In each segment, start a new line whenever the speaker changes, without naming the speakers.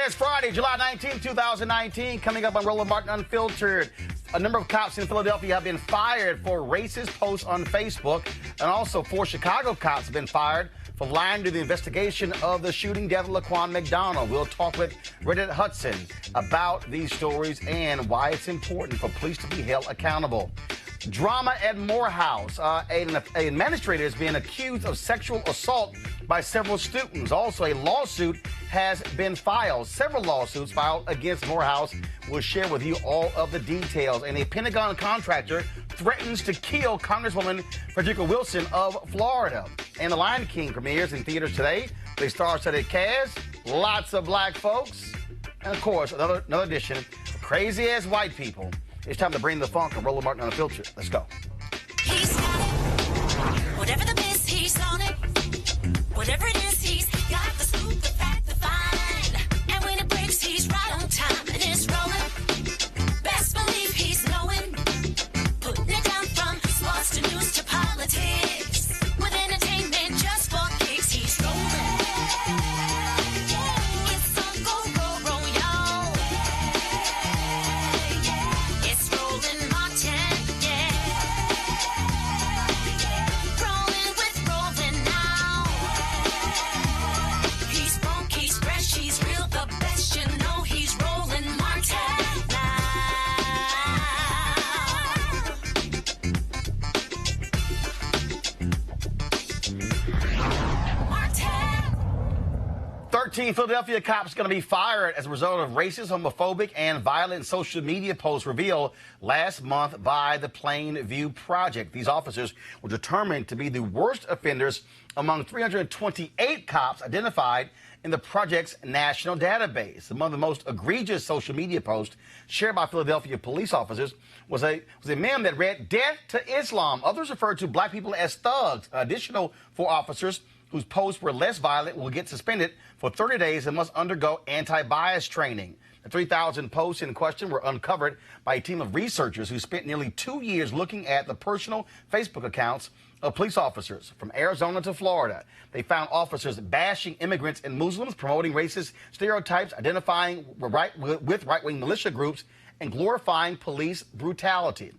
It's Friday, July 19, 2019. Coming up on Roland Martin Unfiltered. A number of cops in Philadelphia have been fired for racist posts on Facebook. And also 4 Chicago cops have been fired for lying to the investigation of the shooting death of Laquan McDonald. We'll talk with Roland Hudson about these stories and why it's important for police to be held accountable. Drama at Morehouse. An administrator is being accused of sexual assault by several students. Also, a lawsuit has been filed. Several lawsuits filed against Morehouse. We'll share with you all of the details. And a Pentagon contractor threatens to kill Congresswoman Frederica Wilson of Florida. And The Lion King premieres in theaters today. They star-studded cast, lots of black folks, and of course, another edition of crazy-ass white people. It's time to bring the funk and Roland Martin Unfiltered. Let's go.
He's got it. Whatever the biz, he's on it. Whatever it is, he's got the scoop, the fact, the find. And when it breaks, he's right on time. And it's rolling. Best believe he's knowing. Putting it down from sports to news to politics. With entertainment just for kicks, he's rolling. It's on go, roll, y'all. It's Roland Martin, yeah. Rolling with Roland now. He's funk, he's fresh, he's real, the best. You know he's Roland Martin now.
13 Philadelphia cops going to be fired as a result of racist, homophobic, and violent social media posts revealed last month by the Plainview Project. These officers were determined to be the worst offenders among 328 cops identified in the project's national database. Among the most egregious social media posts shared by Philadelphia police officers was a meme that read, "Death to Islam." Others referred to black people as thugs. Additional 4 officers whose posts were less violent will get suspended for 30 days and must undergo anti-bias training. The 3,000 posts in question were uncovered by a team of researchers who spent nearly 2 years looking at the personal Facebook accounts of police officers from Arizona to Florida. They found officers bashing immigrants and Muslims, promoting racist stereotypes, identifying with right-wing militia groups, and glorifying police brutality.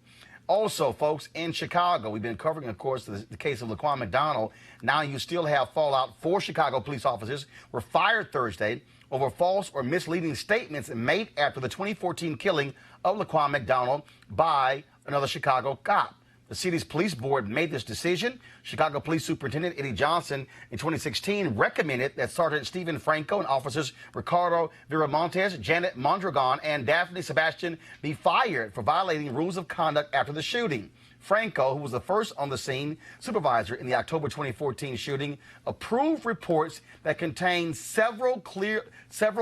Also, folks, in Chicago, we've been covering, of course, the case of Laquan McDonald. Now you still have fallout. 4 Chicago police officers were fired Thursday over false or misleading statements made after the 2014 killing of Laquan McDonald by another Chicago cop. The city's police board made this decision. Chicago Police Superintendent Eddie Johnson in 2016 recommended that Sergeant Stephen Franco and officers Ricardo Viramontes, Janet Mondragon, and Daphne Sebastian be fired for violating rules of conduct after the shooting. Franco, who was the first on the scene supervisor in the October 2014 shooting, approved reports that contained several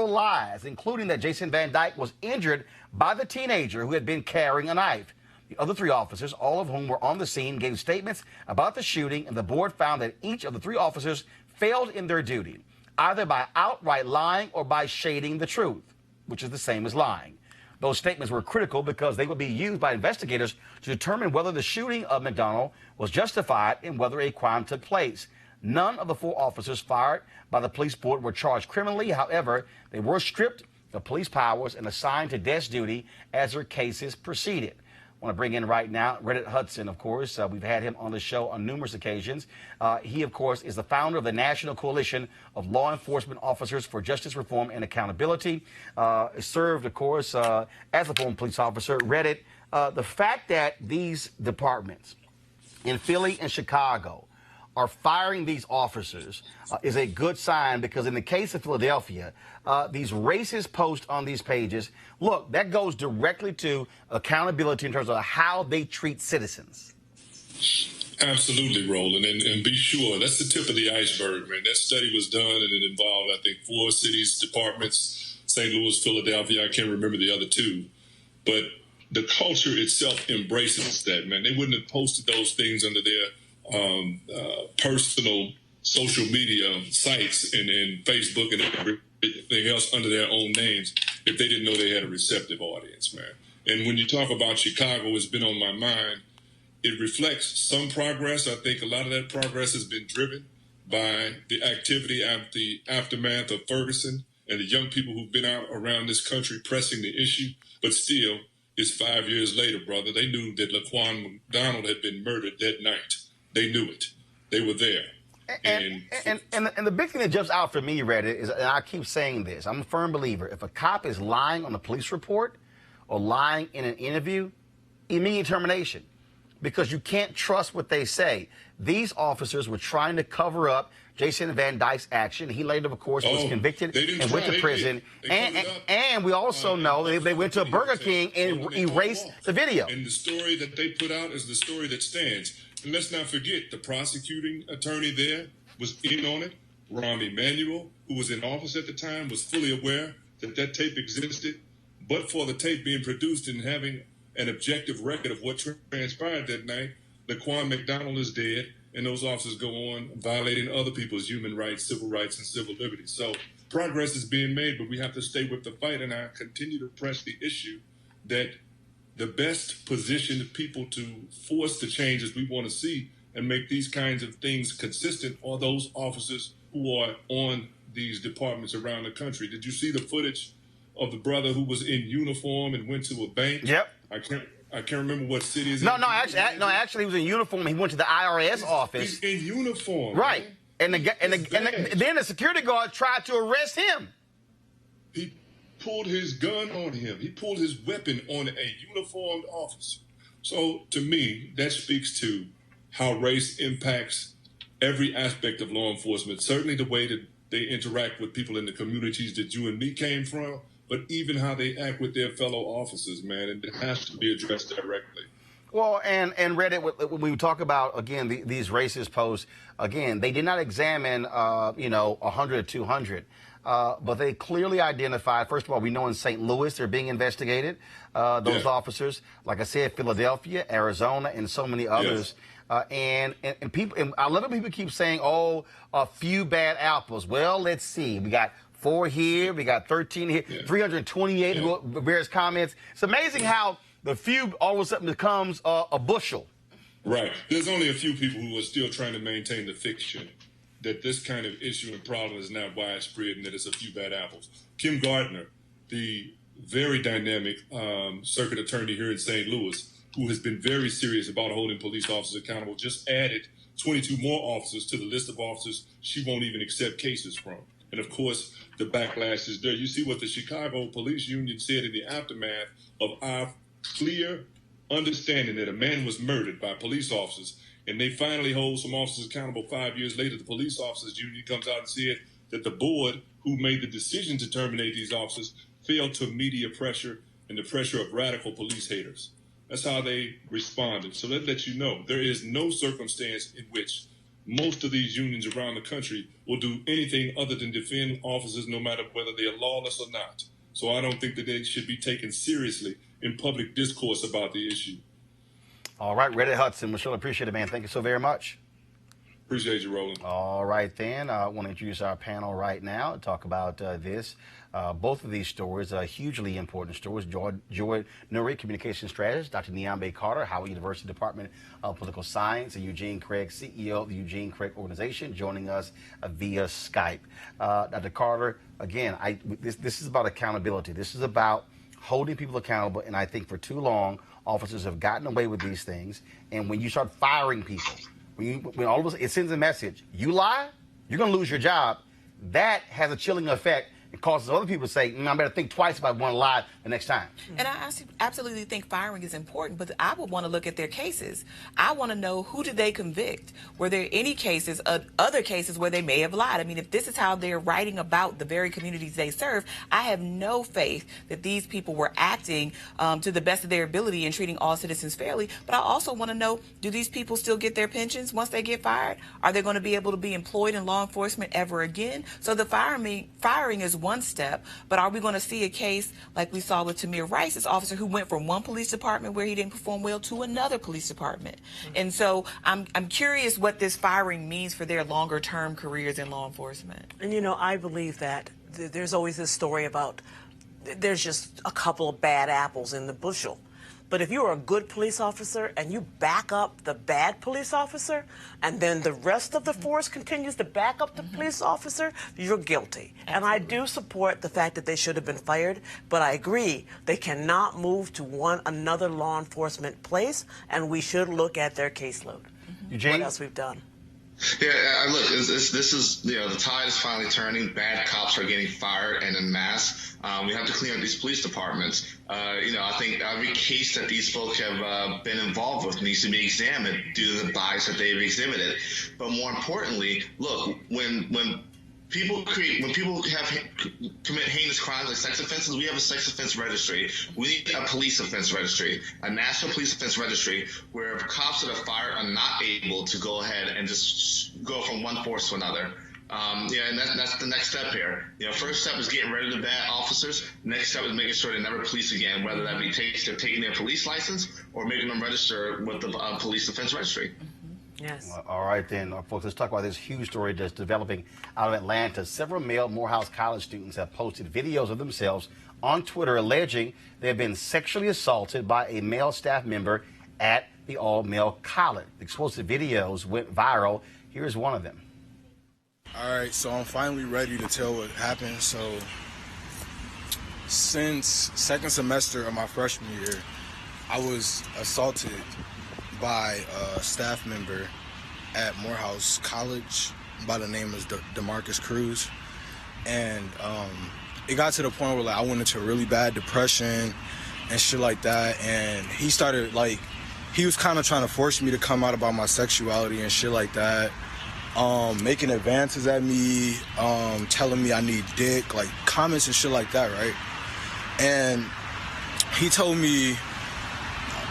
lies, including that Jason Van Dyke was injured by the teenager who had been carrying a knife. The other 3 officers, all of whom were on the scene, gave statements about the shooting, and the board found that each of the 3 officers failed in their duty, either by outright lying or by shading the truth, which is the same as lying. Those statements were critical because they would be used by investigators to determine whether the shooting of McDonald was justified and whether a crime took place. None of the 4 officers fired by the police board were charged criminally. However, they were stripped of police powers and assigned to desk duty as their cases proceeded. I want to bring in right now Roland Hudson, of course. We've had him on the show on numerous occasions. He, of course, is the founder of the National Coalition of Law Enforcement Officers for Justice Reform and Accountability. Served, of course, as a former police officer. Roland, the fact that these departments in Philly and Chicago are firing these officers is a good sign, because in the case of Philadelphia, these racist posts on these pages, look, that goes directly to accountability in terms of how they treat citizens.
Absolutely, Roland, and be sure, that's the tip of the iceberg, man. That study was done, and it involved, I think, 4 cities, departments, St. Louis, Philadelphia. I can't remember the other 2. But the culture itself embraces that, man. They wouldn't have posted those things under their personal social media sites and Facebook and everything else under their own names if they didn't know they had a receptive audience, man. And when you talk about Chicago, it's been on my mind. It reflects some progress. I think a lot of that progress has been driven by the activity after the aftermath of Ferguson and the young people who've been out around this country pressing the issue. But still, it's 5 years later, brother. They knew that Laquan McDonald had been murdered that night. They knew it. They were there.
And the big thing that jumps out for me, Reddit, is, and I keep saying this, I'm a firm believer, if a cop is lying on a police report or lying in an interview, immediate termination, because you can't trust what they say. These officers were trying to cover up Jason Van Dyke's action. He later, of course, was convicted and went to prison. And we also know they went to a Burger King and erased the video.
And the story that they put out is the story that stands. And let's not forget, the prosecuting attorney there was in on it. Rahm Emanuel, who was in office at the time, was fully aware that that tape existed. But for the tape being produced and having an objective record of what transpired that night, Laquan McDonald is dead, and those officers go on violating other people's human rights, civil rights, and civil liberties. So progress is being made, but we have to stay with the fight, and I continue to press the issue that the best positioned people to force the changes we want to see and make these kinds of things consistent are those officers who are on these departments around the country. Did you see the footage of the brother who was in uniform and went to a bank?
Yep.
I can't remember what city is.
Actually, he was in uniform. He went to the IRS office.
He's in uniform,
right?
Man.
And then the security guard tried to arrest him.
He pulled his gun on him. He pulled his weapon on a uniformed officer. So to me, that speaks to how race impacts every aspect of law enforcement. Certainly the way that they interact with people in the communities that you and me came from, but even how they act with their fellow officers, man, and it has to be addressed directly.
Well, and Reddit, when we talk about, again, these racist posts, again, they did not examine, 100 or 200. But they clearly identified, first of all, we know in St. Louis they're being investigated, those officers. Like I said, Philadelphia, Arizona, and so many others. And people, and a lot of people keep saying, oh, a few bad apples. Well, let's see. We got 4 here, we got 13 here, 328 various comments. It's amazing how the few all of a sudden becomes a bushel.
Right. There's only a few people who are still trying to maintain the fiction that this kind of issue and problem is not widespread and that it's a few bad apples. Kim Gardner, the very dynamic circuit attorney here in St. Louis, who has been very serious about holding police officers accountable, just added 22 more officers to the list of officers she won't even accept cases from. And of course, the backlash is there. You see what the Chicago Police Union said in the aftermath of our clear understanding that a man was murdered by police officers, and they finally hold some officers accountable 5 years later. The police officers union comes out and said that the board who made the decision to terminate these officers failed to media pressure and the pressure of radical police haters. That's how they responded. So that lets you know there is no circumstance in which most of these unions around the country will do anything other than defend officers, no matter whether they are lawless or not. So I don't think that they should be taken seriously in public discourse about the issue.
All right, Reddit Hudson, we sure appreciate it, man. Thank you so very much.
Appreciate you, Roland.
All right, then. I want to introduce our panel right now to talk about this. Both of these stories are hugely important stories. Joy Nuri, communication strategist, Dr. Niambe Carter, Howard University Department of Political Science, and Eugene Craig, CEO of the Eugene Craig Organization, joining us via Skype. Dr. Carter, again, this is about accountability. This is about holding people accountable, and I think for too long, officers have gotten away with these things. And when you start firing people, when all of a sudden it sends a message, you lie, you're going to lose your job. That has a chilling effect. It causes other people to say, I better think twice if I want to lie the next time.
And I absolutely think firing is important, but I would want to look at their cases. I want to know, who did they convict? Were there any cases, other cases where they may have lied? I mean, if this is how they're writing about the very communities they serve, I have no faith that these people were acting to the best of their ability and treating all citizens fairly. But I also want to know, do these people still get their pensions once they get fired? Are they going to be able to be employed in law enforcement ever again? So the firing is one step, but are we going to see a case like we saw with Tamir Rice's officer, who went from one police department where he didn't perform well to another police department? And so I'm curious what this firing means for their longer term careers in law enforcement.
And I believe that there's always this story about there's just a couple of bad apples in the bushel. But if you're a good police officer and you back up the bad police officer, and then the rest of the force continues to back up the police officer, you're guilty. And I do support the fact that they should have been fired, but I agree they cannot move to another law enforcement place, and we should look at their caseload.
Eugene?
What else we've done?
Yeah, look, this is, the tide is finally turning. Bad cops are getting fired and en masse. We have to clean up these police departments. I think every case that these folks have been involved with needs to be examined due to the bias that they've exhibited. But more importantly, look, when people commit heinous crimes like sex offenses, we have a sex offense registry. We need a police offense registry, a national police offense registry, where cops that are fired are not able to go ahead and just go from one force to another. And that's the next step here. First step is getting rid of the bad officers. Next step is making sure they never police again, whether that be taking their police license or making them register with the police offense registry.
Yes.
Well, all right, then, folks, let's talk about this huge story that's developing out of Atlanta. Several male Morehouse College students have posted videos of themselves on Twitter alleging they have been sexually assaulted by a male staff member at the all-male college. The explosive videos went viral. Here's one of them.
All right, so I'm finally ready to tell what happened. So since second semester of my freshman year, I was assaulted by a staff member at Morehouse College by the name of DeMarcus Cruz. And it got to the point where I went into really bad depression and shit like that. And he started he was kind of trying to force me to come out about my sexuality and shit like that. Making advances at me, telling me I need dick, comments and shit like that, right? And he told me,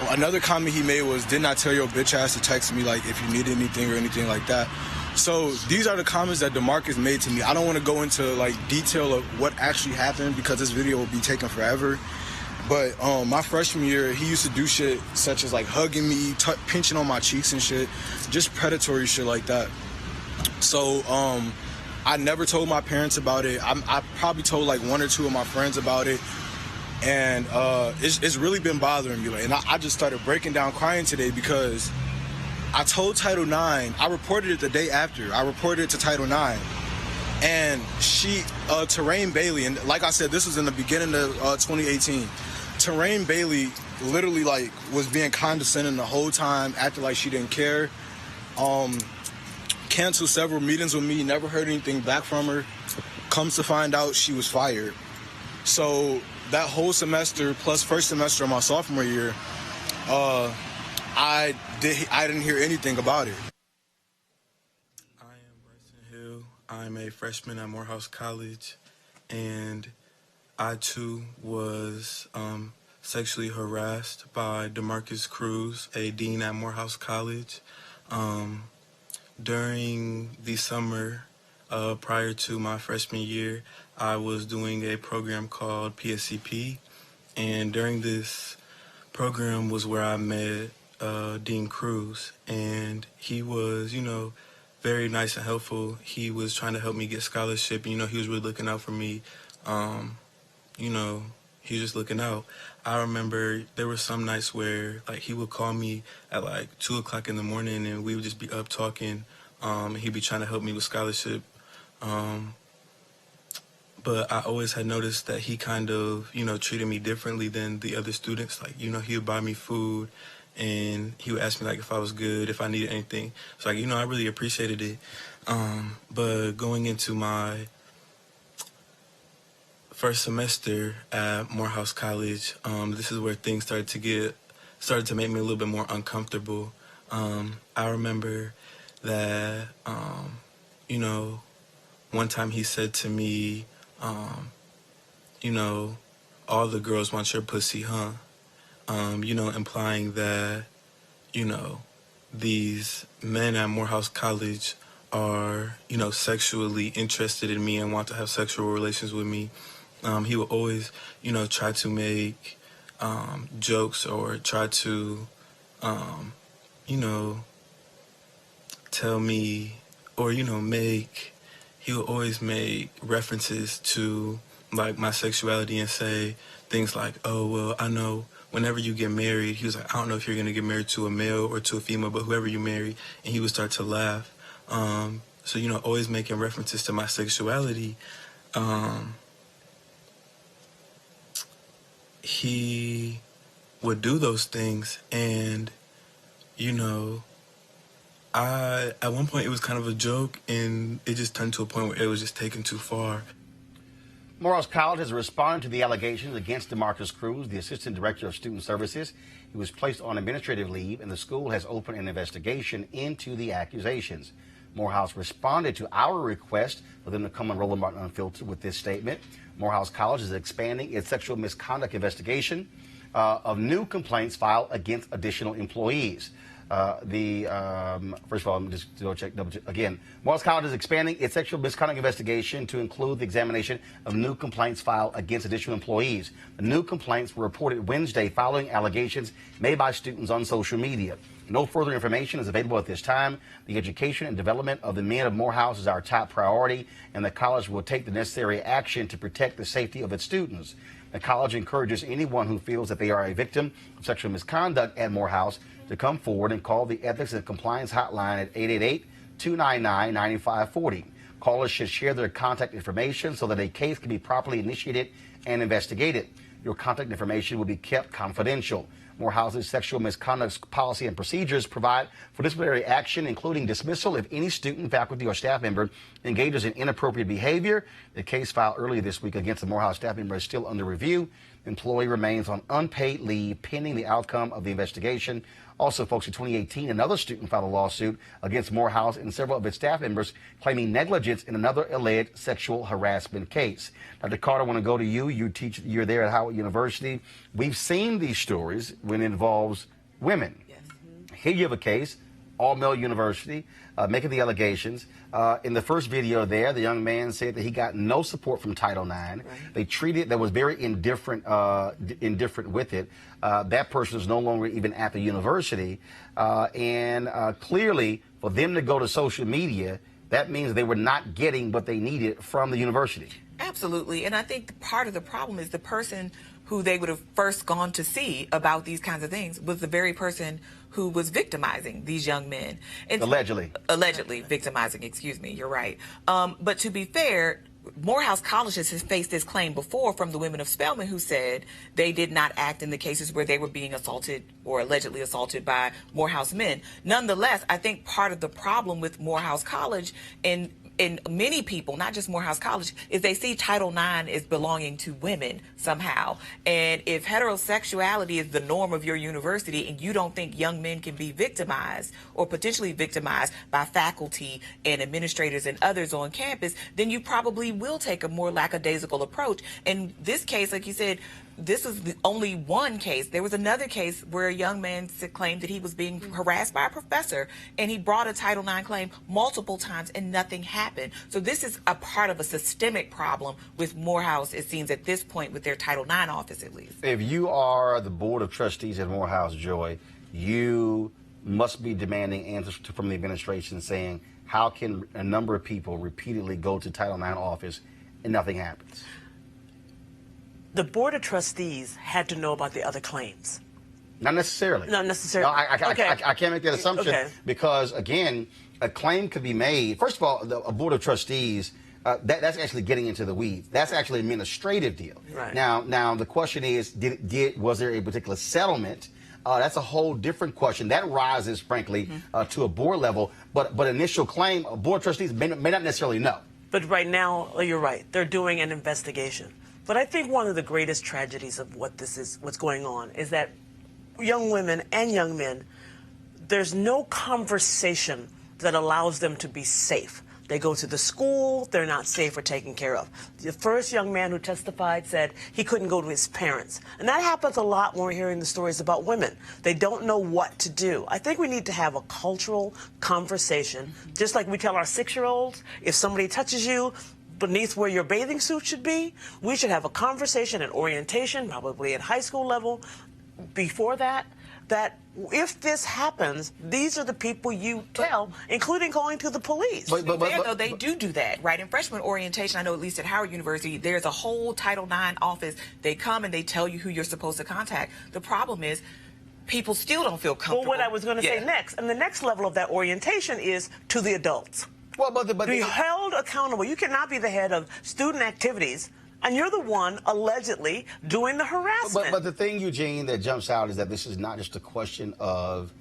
another comment he made was, didn't I tell your bitch ass to text me if you need anything or anything like that? So these are the comments that DeMarcus made to me. I don't want to go into detail of what actually happened because this video will be taking forever. But my freshman year, he used to do shit such as hugging me, pinching on my cheeks and shit, just predatory shit like that. So I never told my parents about it. I probably told one or two of my friends about it. And it's really been bothering me. And I just started breaking down crying today because I told Title IX, I reported it the day after. I reported it to Title IX. And Terrain Bailey, and like I said, this was in the beginning of 2018. Terrain Bailey literally was being condescending the whole time, acting like she didn't care. Canceled several meetings with me, never heard anything back from her. Comes to find out she was fired. So that whole semester plus first semester of my sophomore year, I didn't hear anything about it.
I am Bryson Hill. I'm a freshman at Morehouse College, and I too was sexually harassed by DeMarcus Cruz, a dean at Morehouse College. During the summer prior to my freshman year, I was doing a program called PSCP, and during this program was where I met Dean Cruz, and he was, very nice and helpful. He was trying to help me get scholarship. He was really looking out for me. He was just looking out. I remember there were some nights where he would call me at 2 o'clock in the morning, and we would just be up talking. He'd be trying to help me with scholarship. But I always had noticed that he kind of, treated me differently than the other students. He would buy me food, and he would ask me if I was good, if I needed anything. So I really appreciated it. But going into my first semester at Morehouse College, this is where things started to make me a little bit more uncomfortable. I remember that, one time he said to me, all the girls want your pussy, huh? Implying that, these men at Morehouse College are, sexually interested in me and want to have sexual relations with me. He would always, try to make jokes or try to, tell me or, he would always make references to my sexuality and say things like, oh, well, I know whenever you get married, he was like, I don't know if you're going to get married to a male or to a female, but whoever you marry, and he would start to laugh. So, you know, always making references to my sexuality. He would do those things, and, you know, at one point it was kind of a joke, and it just turned to a point where it was just taken too far.
Morehouse College has responded to the allegations against DeMarcus Cruz, the Assistant Director of Student Services. He was placed on administrative leave, and the school has opened an investigation into the accusations. Morehouse responded to our request for them to come on Roland Martin Unfiltered with this statement. Morehouse College is expanding its sexual misconduct investigation of new complaints filed against additional employees. First of all, let me just double check again. Morehouse College is expanding its sexual misconduct investigation to include the examination of new complaints filed against additional employees. The new complaints were reported Wednesday following allegations made by students on social media. No further information is available at this time. The education and development of the men of Morehouse is our top priority, and the college will take the necessary action to protect the safety of its students. The college encourages anyone who feels that they are a victim of sexual misconduct at Morehouse to come forward and call the Ethics and Compliance Hotline at 888-299-9540. Callers should share their contact information so that a case can be properly initiated and investigated. Your contact information will be kept confidential. Morehouse's sexual misconduct policy and procedures provide for disciplinary action, including dismissal if any student, faculty, or staff member engages in inappropriate behavior. The case filed earlier this week against the Morehouse staff member is still under review. The employee remains on unpaid leave pending the outcome of the investigation. Also, folks, in 2018, another student filed a lawsuit against Morehouse and several of its staff members claiming negligence in another alleged sexual harassment case. Dr. Carter, I want to go to you. You're there at Howard University. We've seen these stories when it involves women.
Yes.
Here you have a case, all-male university, making the allegations. In the first video there, the young man said that he got no support from Title IX. Right. They treated, that was very indifferent with it. That person is no longer even at the university. And clearly, for them to go to social media, that means they were not getting what they needed from the university.
Absolutely. And I think part of the problem is the person who they would have first gone to see about these kinds of things was the very person who was victimizing these young men. And allegedly victimizing, excuse me, you're right. But to be fair, Morehouse College has faced this claim before from the women of Spelman who said they did not act in the cases where they were being assaulted or allegedly assaulted by Morehouse men. Nonetheless, I think part of the problem with Morehouse College and many people, not just Morehouse College, is they see Title IX as belonging to women somehow. And if heterosexuality is the norm of your university and you don't think young men can be victimized or potentially victimized by faculty and administrators and others on campus, then you probably will take a more lackadaisical approach. In this case, like you said, this was the only one case. There was another case where a young man claimed that he was being harassed by a professor, and he brought a Title IX claim multiple times, and nothing happened. So this is a part of a systemic problem with Morehouse, it seems, at this point, with their Title IX office, at least.
If you are the board of trustees at Morehouse, Joy, you must be demanding answers from the administration saying, how can a number of people repeatedly go to Title IX office and nothing happens?
The Board of Trustees had to know about the other claims.
Not necessarily.
Not necessarily.
No, I can't make that assumption because, again, a claim could be made. First of all, a Board of Trustees, that's actually getting into the weeds. That's actually an administrative deal.
Right.
Now the question is, was there a particular settlement? That's a whole different question. That rises, frankly, to a board level. But initial claim, a Board of Trustees may not necessarily know.
But right now, you're right. They're doing an investigation. But I think one of the greatest tragedies of what's going on is that young women and young men, there's no conversation that allows them to be safe. They go to the school, they're not safe or taken care of. The first young man who testified said he couldn't go to his parents. And that happens a lot when we're hearing the stories about women. They don't know what to do. I think we need to have a cultural conversation, just like we tell our 6-year-olds, if somebody touches you beneath where your bathing suit should be, we should have a conversation and orientation, probably at high school level, before that that if this happens, these are the people you tell, including calling to the police.
Though they do that, right? In freshman orientation, I know at least at Howard University, there's a whole Title IX office. They come and they tell you who you're supposed to contact. The problem is people still don't feel comfortable.
Well, what I was going to say next, and the next level of that orientation is to the adults.
Well, but
be held accountable. You cannot be the head of student activities, and you're the one allegedly doing the harassment.
But the thing, Eugene, that jumps out is that this is not just a question of,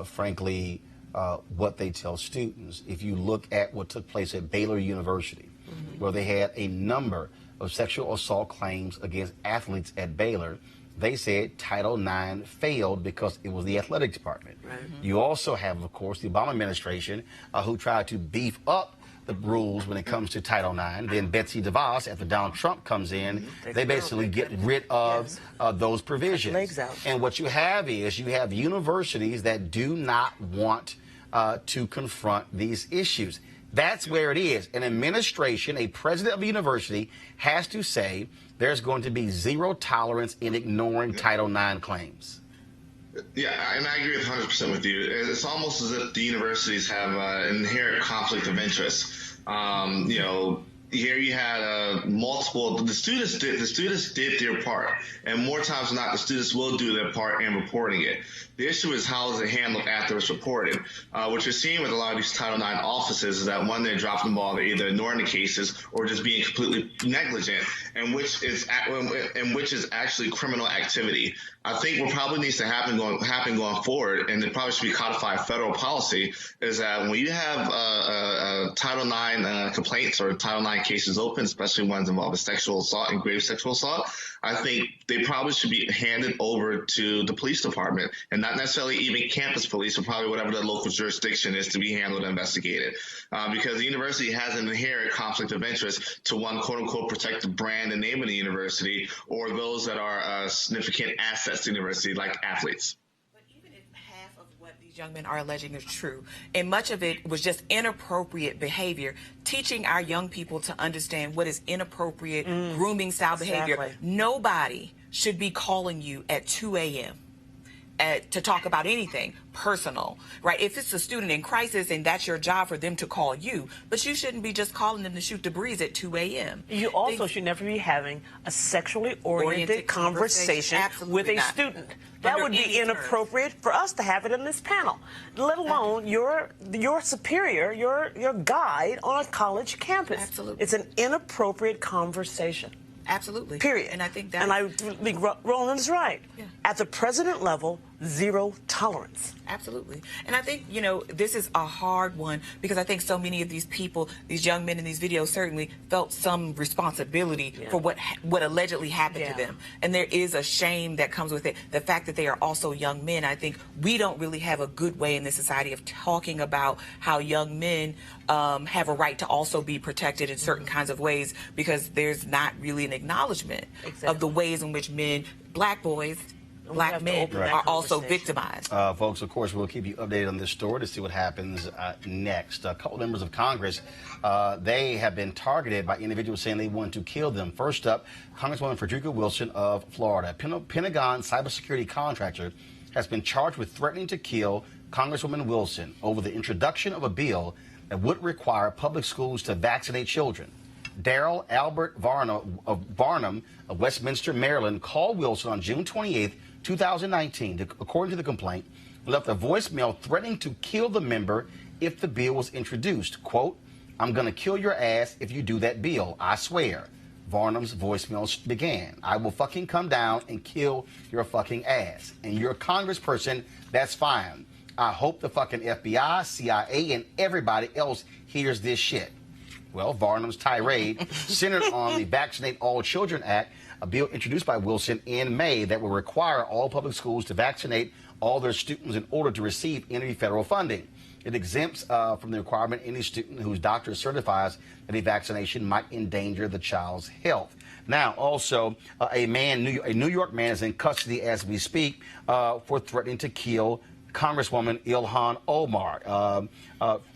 frankly, what they tell students. If you look at what took place at Baylor University, where they had a number of sexual assault claims against athletes at Baylor, they said Title IX failed because it was the athletic department. Right. You also have, of course, the Obama administration who tried to beef up the rules when it comes to Title IX. Then Betsy DeVos, after Donald Trump comes in, they basically get rid of those provisions.
Legs out.
And what you have is you have universities that do not want to confront these issues. That's where it is. An administration, a president of a university, has to say there's going to be zero tolerance in ignoring Title IX claims.
Yeah, and I agree 100% with you. It's almost as if the universities have an inherent conflict of interest. You know, here you had multiple. The students did their part, and more times than not, the students will do their part in reporting it. The issue is how is it handled after it's reported. What you're seeing with a lot of these Title IX offices is that one, they're dropping the ball, they're either ignoring the cases or just being completely negligent, and which is actually criminal activity. I think what probably needs to happen going forward, and it probably should be codified federal policy, is that when you have Title IX complaints or Title IX cases open, especially ones involving sexual assault and grave sexual assault, I think they probably should be handed over to the police department, and not necessarily even campus police, or probably whatever the local jurisdiction is, to be handled and investigated. Because the university has an inherent conflict of interest to, one, quote-unquote, protect the brand and name of the university, or those that are significant assets to the university, like athletes.
But even if half of what these young men are alleging is true, and much of it was just inappropriate behavior, teaching our young people to understand what is inappropriate grooming style behavior. Nobody should be calling you at 2 a.m. To talk about anything personal, right? If it's a student in crisis and that's your job for them to call you, but you shouldn't be just calling them to shoot the breeze at 2 a.m.
You also should never be having a sexually oriented conversation with a student. That would be inappropriate for us to have it in this panel, let alone your superior, your guide on a college campus.
Absolutely.
It's an inappropriate conversation.
Absolutely.
Period.
And I think that.
And I think Roland's right.
Yeah.
At the president level, zero tolerance.
Absolutely. And I think, you know, this is a hard one because I think so many of these people, these young men in these videos, certainly felt some responsibility for what allegedly happened to them. And there is a shame that comes with it. The fact that they are also young men, I think we don't really have a good way in this society of talking about how young men have a right to also be protected in certain kinds of ways, because there's not really an acknowledgement of the ways in which men, black boys, black men are also victimized.
Folks, of course, we'll keep you updated on this story to see what happens next. A couple members of Congress, they have been targeted by individuals saying they want to kill them. First up, Congresswoman Frederica Wilson of Florida. Pentagon cybersecurity contractor has been charged with threatening to kill Congresswoman Wilson over the introduction of a bill that would require public schools to vaccinate children. Daryl Albert Varnum of Westminster, Maryland, called Wilson on June 28, 2019, according to the complaint, left a voicemail threatening to kill the member if the bill was introduced. Quote, "I'm going to kill your ass if you do that bill, I swear." Varnum's voicemail began. "I will fucking come down and kill your fucking ass. And you're a congressperson, that's fine. I hope the fucking FBI, CIA, and everybody else hears this shit." Well, Varnum's tirade centered on the Vaccinate All Children Act, a bill introduced by Wilson in May that will require all public schools to vaccinate all their students in order to receive any federal funding. It exempts from the requirement any student whose doctor certifies that a vaccination might endanger the child's health. Now, also, a New York man is in custody as we speak for threatening to kill Congresswoman Ilhan Omar.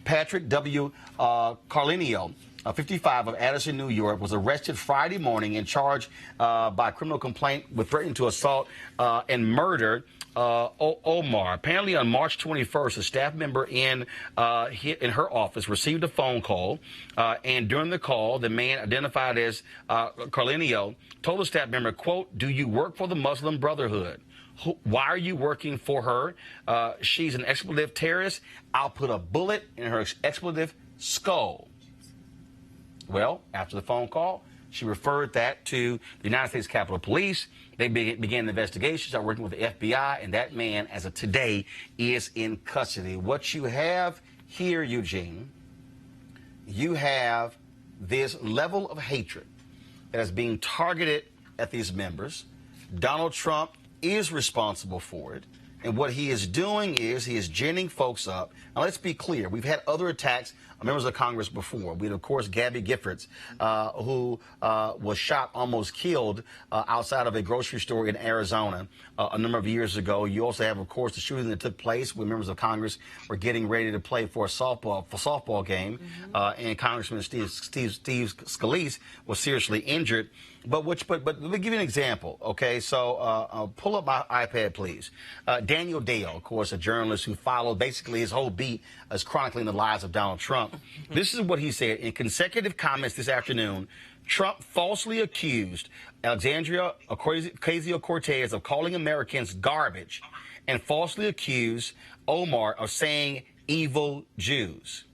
Patrick W. Carlinio 55 of Addison, New York, was arrested Friday morning and charged by criminal complaint with threatening to assault and murder Omar. Apparently, on March 21st, a staff member in her office received a phone call, and during the call, the man identified as Carlinio told the staff member, quote, "Do you work for the Muslim Brotherhood? Why are you working for her? She's an expletive terrorist. I'll put a bullet in her expletive skull." Well, after the phone call, she referred that to the United States Capitol Police. They began the investigation, started working with the FBI, and that man, as of today, is in custody. What you have here, Eugene, you have this level of hatred that is being targeted at these members. Donald Trump is responsible for it. And what he is doing is he is ginning folks up. Now, let's be clear. We've had other attacks on members of Congress before. We had, of course, Gabby Giffords, who was shot, almost killed outside of a grocery store in Arizona a number of years ago. You also have, of course, the shooting that took place when members of Congress were getting ready to play for a softball game, and Congressman Steve Scalise was seriously injured. But let me give you an example, okay? So pull up my iPad, please. Daniel Dale, of course, a journalist who followed basically his whole beat as chronicling the lives of Donald Trump. This is what he said in consecutive comments this afternoon. Trump falsely accused Alexandria Ocasio-Cortez of calling Americans garbage and falsely accused Omar of saying evil Jews.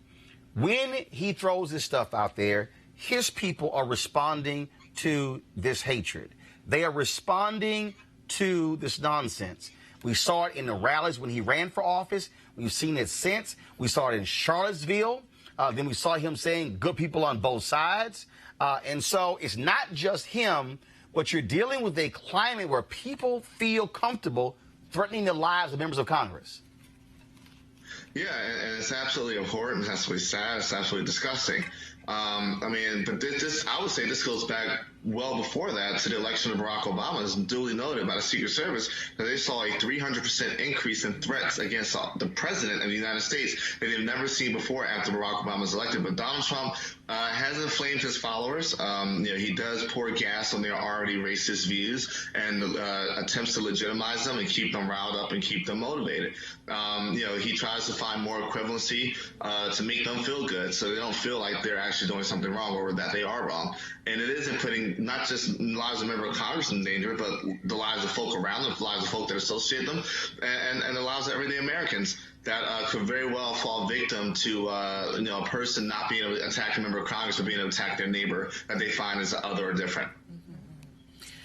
When he throws this stuff out there, his people are responding to this hatred. They are responding to this nonsense. We saw it in the rallies when he ran for office. We've seen it since. We saw it in Charlottesville. Then we saw him saying good people on both sides. And so it's not just him, but you're dealing with a climate where people feel comfortable threatening the lives of members of Congress.
Yeah, and it's absolutely abhorrent. It's absolutely sad. It's absolutely disgusting. I mean, but I would say this goes back well before that to the election of Barack Obama. It's duly noted by the Secret Service that they saw a 300% increase in threats against the president of the United States that they've never seen before after Barack Obama was elected. But Donald Trump has inflamed his followers. He does pour gas on their already racist views and attempts to legitimize them and keep them riled up and keep them motivated. He tries to find more equivalency to make them feel good so they don't feel like they're actually doing something wrong or that they are wrong. And it isn't putting not just the lives of members of Congress in danger, but the lives of folk around them, the lives of folk that associate them, and the lives of everyday Americans that could very well fall victim to a person not being able to attack a member of Congress or being able to attack their neighbor that they find is other or different.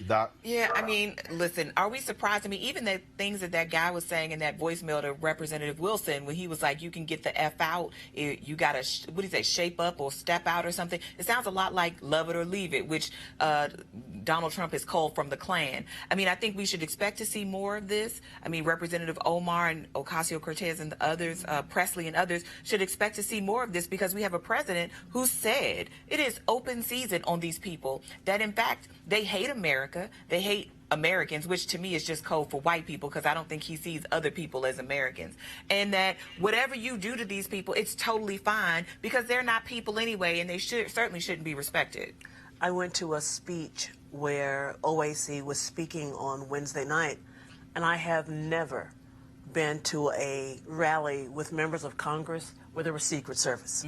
Doc?
Yeah, I mean, listen, are we surprised? I mean, even the things that guy was saying in that voicemail to Representative Wilson when he was like, you can get the F out, you got to, what do you say, shape up or step out or something. It sounds a lot like love it or leave it, which Donald Trump has called from the Klan. I mean, I think we should expect to see more of this. I mean, Representative Omar and Ocasio-Cortez and the others, Presley and others, should expect to see more of this because we have a president who said it is open season on these people, that in fact, they hate America. They hate Americans, which to me is just code for white people because I don't think he sees other people as Americans. And that whatever you do to these people, it's totally fine because they're not people anyway, and they certainly shouldn't be respected.
I went to a speech where OAC was speaking on Wednesday night, and I have never been to a rally with members of Congress where there was Secret Service.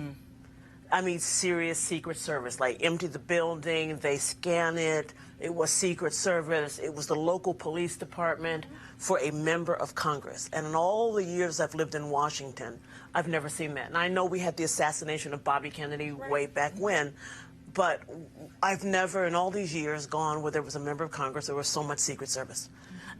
I mean, serious Secret Service, like empty the building, they scan it. It was Secret Service. It was the local police department for a member of Congress. And in all the years I've lived in Washington, I've never seen that. And I know we had the assassination of Bobby Kennedy way back when, but I've never in all these years gone where there was a member of Congress, there was so much Secret Service.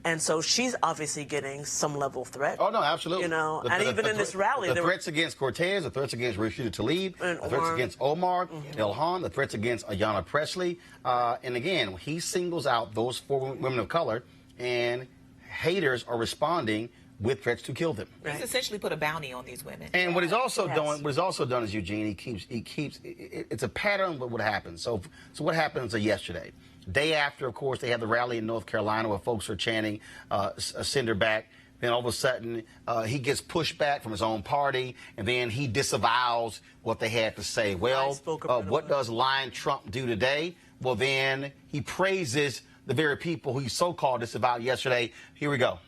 And so she's obviously getting some level of threat.
Oh, no, absolutely.
You know, and even in this rally,
the threats against Cortez, the threats against Rashida Tlaib, the threats against Omar, Ilhan, the threats against Ayanna Presley. And again, he singles out those 4 women of color, and haters are responding with threats to kill them.
He's essentially put a bounty on these women.
And what he's also done is, Eugene, it's a pattern of what happens. So what happens yesterday? Day after, of course, they had the rally in North Carolina where folks are chanting, send her back. then all of a sudden he gets pushback from his own party, and then he disavows what they had to say. Well, what does lying Trump do today? Well, then he praises the very people who he so-called disavowed yesterday. Here we go.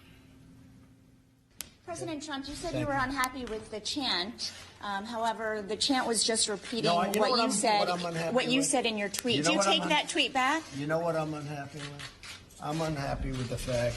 President Trump, you said you were unhappy with the chant. However, the chant was just repeating what you said in your tweet. Do you take that tweet back?
You know what I'm unhappy with? I'm unhappy with the fact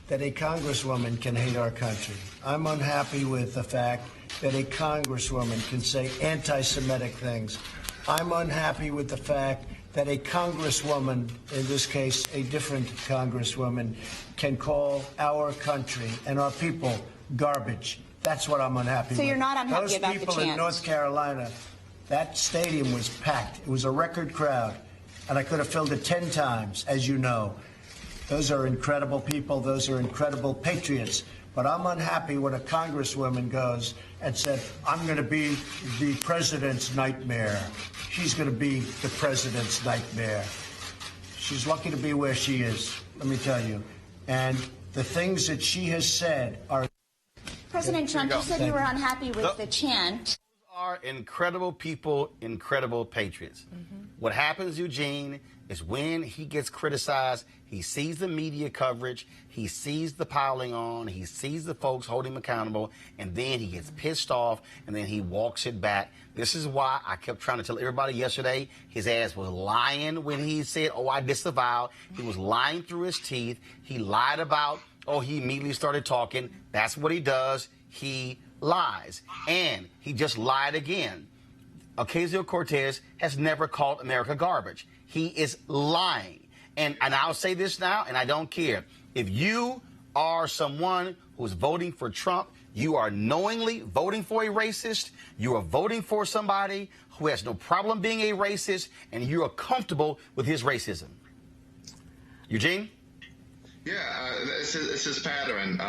that a congresswoman can hate our country. I'm unhappy with the fact that a congresswoman can say anti-Semitic things. I'm unhappy with the fact that a congresswoman, in this case a different congresswoman, can call our country and our people garbage. That's what I'm unhappy with.
So you're not unhappy about the chant?
Those people in North Carolina, that stadium was packed. It was a record crowd, and I could have filled it 10 times, as you know. Those are incredible people. Those are incredible patriots. But I'm unhappy when a congresswoman goes and said, I'm going to be the president's nightmare. She's going to be the president's nightmare. She's lucky to be where she is, let me tell you. And the things that she has said are...
President Trump, you said you were unhappy with the chant.
Those are incredible people, incredible patriots. What happens, Eugene, is when he gets criticized, he sees the media coverage, he sees the piling on, he sees the folks holding him accountable, and then he gets pissed off, and then he walks it back. This is why I kept trying to tell everybody yesterday his ass was lying when he said, oh, I disavow. He was lying through his teeth. He lied about, oh, he immediately started talking. That's what he does. He lies. And he just lied again. Ocasio-Cortez has never called America garbage. He is lying. And I'll say this now, and I don't care. If you are someone who's voting for Trump, you are knowingly voting for a racist. You are voting for somebody who has no problem being a racist, and you are comfortable with his racism. Eugene?
Yeah, it's his pattern.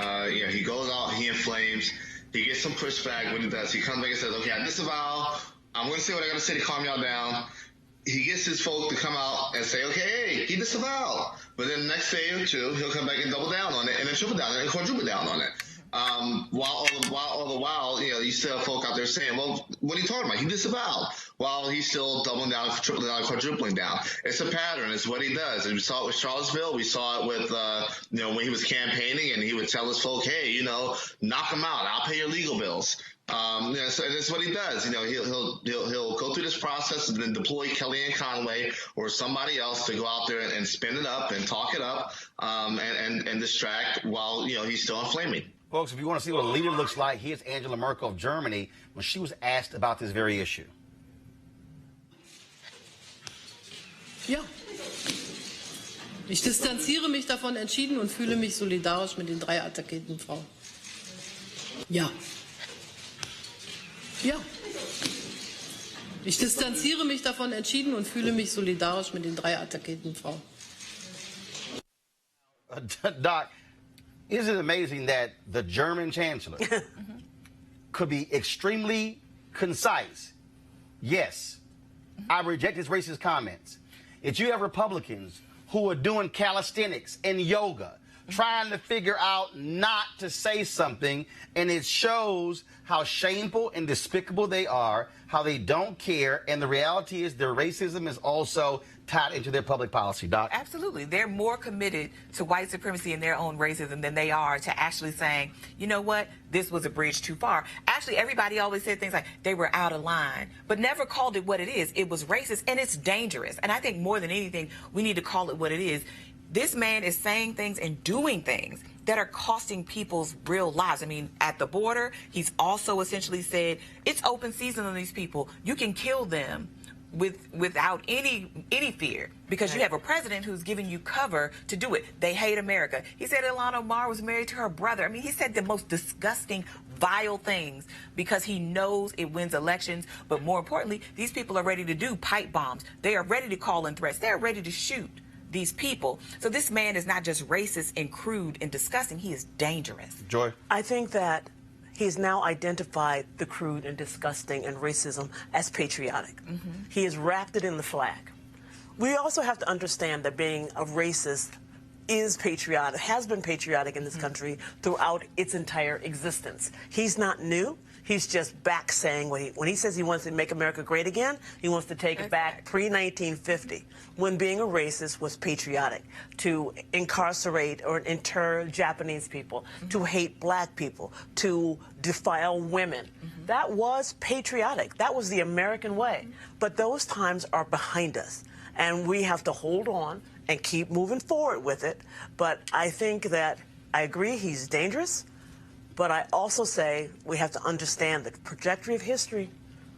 He goes out, he inflames, he gets some pushback when he does. He comes back and says, okay, I disavow. I'm going to say what I got to say to calm y'all down. He gets his folk to come out and say, okay, hey, he disavowed. But then the next day or two, he'll come back and double down on it, and then triple down and quadruple down on it. While all the while, you still have folk out there saying, well, what are you talking about? He disavowed. While he's still doubling down, tripling down, quadrupling down. It's a pattern. It's what he does. And we saw it with Charlottesville. We saw it with, when he was campaigning, and he would tell his folk, hey, knock him out. I'll pay your legal bills. So that's what he does. He'll go through this process and then deploy Kellyanne Conway or somebody else to go out there and spin it up and talk it up and distract while he's still inflaming.
Folks, if you want to see what a leader looks like, here's Angela Merkel of Germany when she was asked about this very issue.
Ja. Ich distanziere mich davon entschieden und fühle mich solidarisch mit den 3 attackierten Frauen. Ja. Ja. Ich distanziere mich davon entschieden und fühle mich solidarisch mit den 3 attackierten Frauen.
Doc, isn't it amazing that the German chancellor could be extremely concise? Yes, I reject his racist comments. If you have Republicans who are doing calisthenics and yoga, trying to figure out not to say something, and it shows how shameful and despicable they are, how they don't care, and the reality is their racism is also tied into their public policy. Doc?
Absolutely. They're more committed to white supremacy and their own racism than they are to actually saying, you know what, this was a bridge too far. Actually, everybody always said things like they were out of line, but never called it what it is. It was racist, and it's dangerous. And I think more than anything, we need to call it what it is. This man is saying things and doing things that are costing people's real lives. I mean, at the border, he's also essentially said, it's open season on these people. You can kill them without any fear, because you have a president who's giving you cover to do it. They hate America. He said Ilhan Omar was married to her brother. I mean, he said the most disgusting, vile things because he knows it wins elections. But more importantly, these people are ready to do pipe bombs. They are ready to call in threats. They're ready to shoot these people. So this man is not just racist and crude and disgusting. He is dangerous.
Joy?
I think that he's now identified the crude and disgusting and racism as patriotic. He has wrapped it in the flag. We also have to understand that being a racist is patriotic, has been patriotic in this country throughout its entire existence. He's not new. He's just back saying when he says he wants to make America great again, he wants to take it back pre-1950, when being a racist was patriotic, to incarcerate or inter Japanese people, to hate black people, to defile women. That was patriotic. That was the American way. But those times are behind us, and we have to hold on and keep moving forward with it. But I think that I agree he's dangerous. But I also say we have to understand the trajectory of history,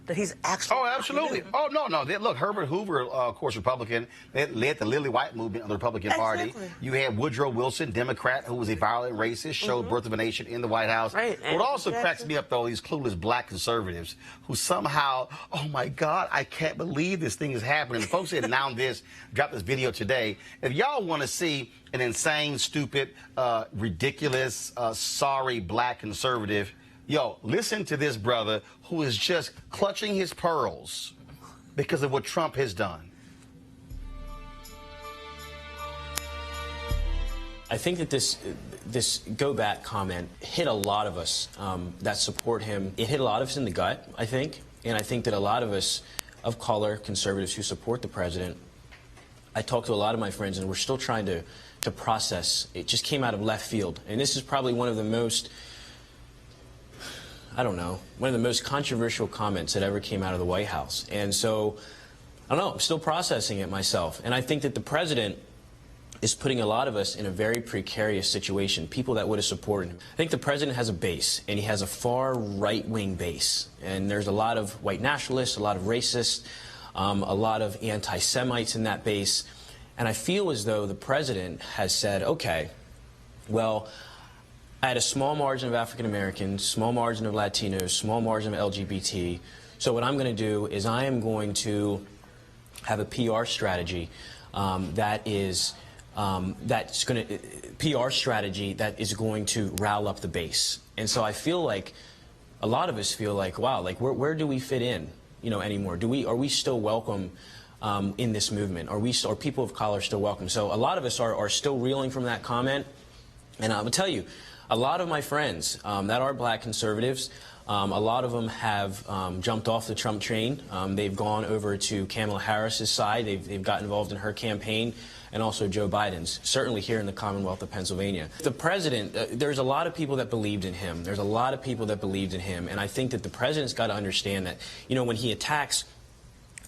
that he's actually...
Oh, absolutely. Oh, no. Look, Herbert Hoover, of course, Republican, led the Lily White movement of the Republican Party. You had Woodrow Wilson, Democrat, who was a violent racist, showed Birth of a Nation in the White House.
Right.
What also cracks me up, though, these clueless black conservatives who somehow, oh, my God, I can't believe this thing is happening. The folks that announced this, dropped this video today. If y'all want to see an insane, stupid, ridiculous, sorry black conservative, yo, listen to this brother who is just clutching his pearls because of what Trump has done.
I think that this go back comment hit a lot of us that support him. It hit a lot of us in the gut, I think. And I think that a lot of us of color, conservatives who support the president, I talked to a lot of my friends and we're still trying to process. It just came out of left field. And this is probably one of the most, I don't know, one of the most controversial comments that ever came out of the White House. And so, I don't know, I'm still processing it myself. And I think that the president is putting a lot of us in a very precarious situation, people that would have supported him. I think the president has a base, and he has a far right-wing base. And there's a lot of white nationalists, a lot of racists, a lot of anti-Semites in that base. And I feel as though the president has said, okay, well, I had a small margin of African Americans, small margin of Latinos, small margin of LGBT. So what I'm going to do is I am going to have a PR strategy that's going to PR strategy that is going to rile up the base. And so I feel like a lot of us feel like, wow, like where do we fit in, anymore? Are we still welcome in this movement? Are people of color still welcome? So a lot of us are still reeling from that comment. And I will tell you, a lot of my friends that are black conservatives, a lot of them have jumped off the Trump train. They've gone over to Kamala Harris's side. They've got involved in her campaign, and also Joe Biden's, certainly here in the Commonwealth of Pennsylvania. The president, there's a lot of people that believed in him. There's a lot of people that believed in him. And I think that the president's got to understand that, when he attacks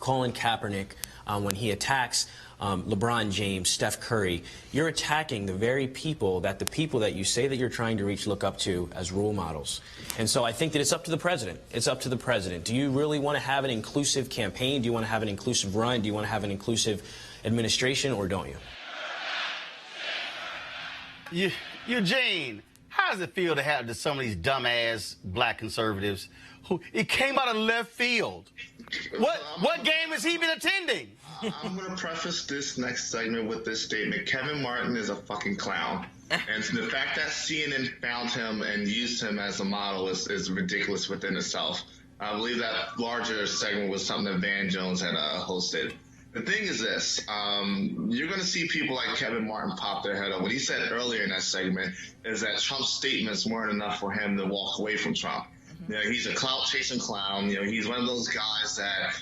Colin Kaepernick, when he attacks LeBron James, Steph Curry, you're attacking the very people that you say that you're trying to reach look up to as role models. And so I think that it's up to the president. It's up to the president. Do you really want to have an inclusive campaign? Do you want to have an inclusive run? Do you want to have an inclusive administration, or don't you?
Eugene, how does it feel to have to some of these dumbass black conservatives who it came out of left field? What game has he been attending?
I'm going to preface this next segment with this statement. Kevin Martin is a fucking clown. And the fact that CNN found him and used him as a model is ridiculous within itself. I believe that larger segment was something that Van Jones had hosted. The thing is this, you're going to see people like Kevin Martin pop their head up. What he said earlier in that segment is that Trump's statements weren't enough for him to walk away from Trump. He's a clout-chasing clown. He's one of those guys that,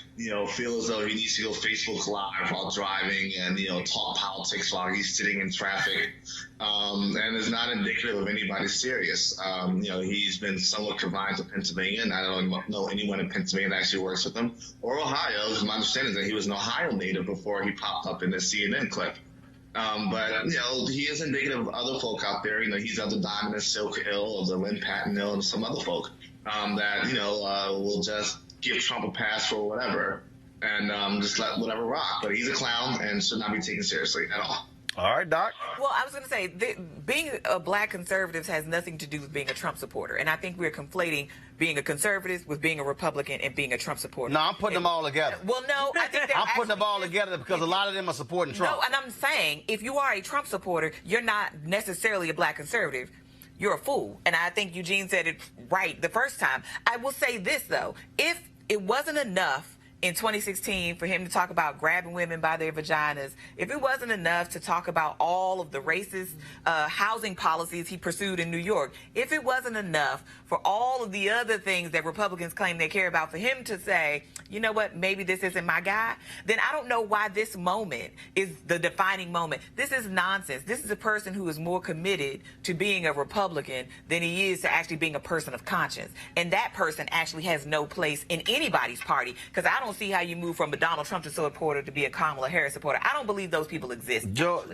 feel as though he needs to go Facebook Live while driving and, talk politics while he's sitting in traffic. And is not indicative of anybody serious. He's been somewhat confined to Pennsylvania, and I don't know anyone in Pennsylvania that actually works with him. Or Ohio, because my understanding is that he was an Ohio native before he popped up in this CNN clip. But he is indicative of other folk out there. He's of the Diamond and Silk Hill, or the Lynn Patton Hill, and some other folk that, will just give Trump a pass for whatever and just let whatever rock. But he's a clown and should not be taken seriously at all.
All right, Doc.
Well, I was going to say, being a black conservative has nothing to do with being a Trump supporter. And I think we're conflating being a conservative with being a Republican and being a Trump supporter.
No, I'm putting them all together.
Well, no, I think
I'm putting them all together because a lot of them are supporting Trump.
No, and I'm saying, if you are a Trump supporter, you're not necessarily a black conservative. You're a fool. And I think Eugene said it right the first time. I will say this, though. If it wasn't enough in 2016 for him to talk about grabbing women by their vaginas, if it wasn't enough to talk about all of the racist housing policies he pursued in New York, if it wasn't enough for all of the other things that Republicans claim they care about, for him to say, you know what, maybe this isn't my guy, then I don't know why this moment is the defining moment. This is nonsense. This is a person who is more committed to being a Republican than he is to actually being a person of conscience. And that person actually has no place in anybody's party, because I don't see how you move from a Donald Trump supporter to be a Kamala Harris supporter. I don't believe those people exist.
Joe,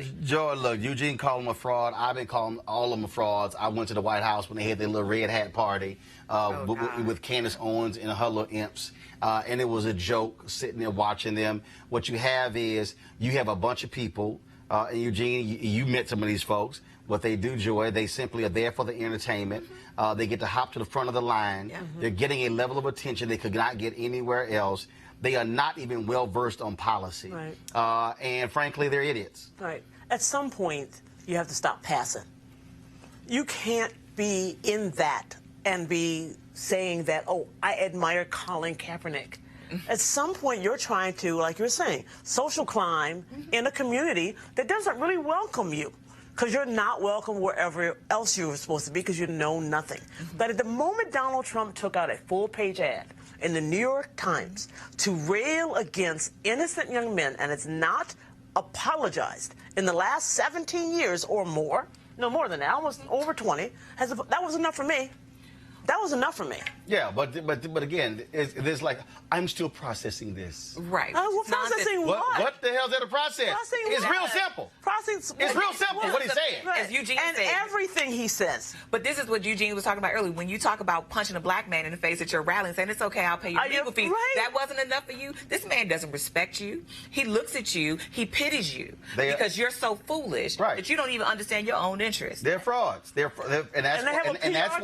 look, Eugene called him a fraud. I've been calling all of them frauds. I went to the White House when they had their little red hat party with Candace Owens and her little imps. And it was a joke sitting there watching them. What you have is you have a bunch of people, and Eugene, you met some of these folks. What they do, Joy, they simply are there for the entertainment. They get to hop to the front of the line. Yeah. They're getting a level of attention they could not get anywhere else. They are not even well-versed on policy. Right. And frankly, they're idiots.
Right. At some point, you have to stop passing. You can't be in that and be saying that, oh, I admire Colin Kaepernick. At some point, you're trying to, like you're saying, social climb in a community that doesn't really welcome you, because you're not welcome wherever else you're supposed to be, because you know nothing. But at the moment Donald Trump took out a full-page ad in the New York Times to rail against innocent young men, and it's not apologized in the last 17 years or more, no more than that, almost over 20, that was enough for me. That was enough for me.
Yeah, but again, there's like, I'm still processing this.
Right.
Well, processing what?
What the hell's that a process? It's real simple. It's real simple what he's saying.
As Eugene
and
said.
Everything he says.
But this is what Eugene was talking about earlier. When you talk about punching a black man in the face at your rally and saying, it's okay, I'll pay your legal fees. Right? That wasn't enough for you. This man doesn't respect you. He looks at you. He pities you because you're so foolish that you don't even understand your own interests.
They're frauds. And that's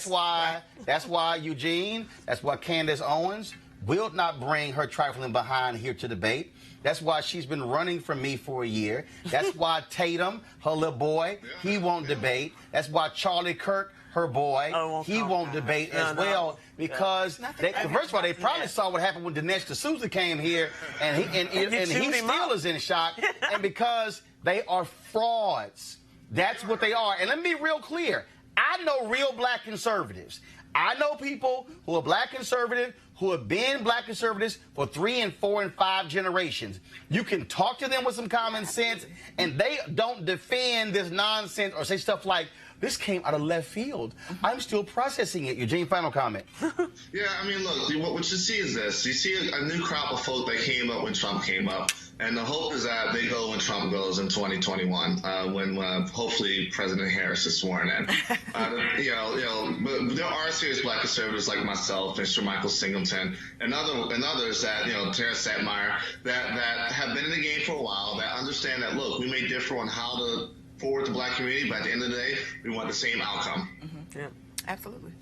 why. That's why Eugene, that's why Candace Owens will not bring her trifling behind here to debate. That's why she's been running from me for a year. That's why Tatum, her little boy, he won't debate. That's why Charlie Kirk, her boy, he won't debate as well, because first of all, they probably saw what happened when Dinesh D'Souza came here, and he still is in shock, and because they are frauds. That's what they are. And let me be real clear. I know real black conservatives. I know people who are black conservative who have been black conservatives for 3 and 4 and 5 generations. You can talk to them with some common sense, and they don't defend this nonsense or say stuff like, this came out of left field. I'm still processing it. Eugene, final comment.
Yeah, I mean, look, what you see is this. You see a new crop of folk that came up when Trump came up. And the hope is that they go when Trump goes in 2021, when hopefully President Harris is sworn in. But there are serious black conservatives like myself, Mr. Michael Singleton, and others that, Terrence Satmeyer, that have been in the game for a while, that understand that, look, we may differ on how to forward the black community, but at the end of the day, we want the same outcome.
Yeah, absolutely.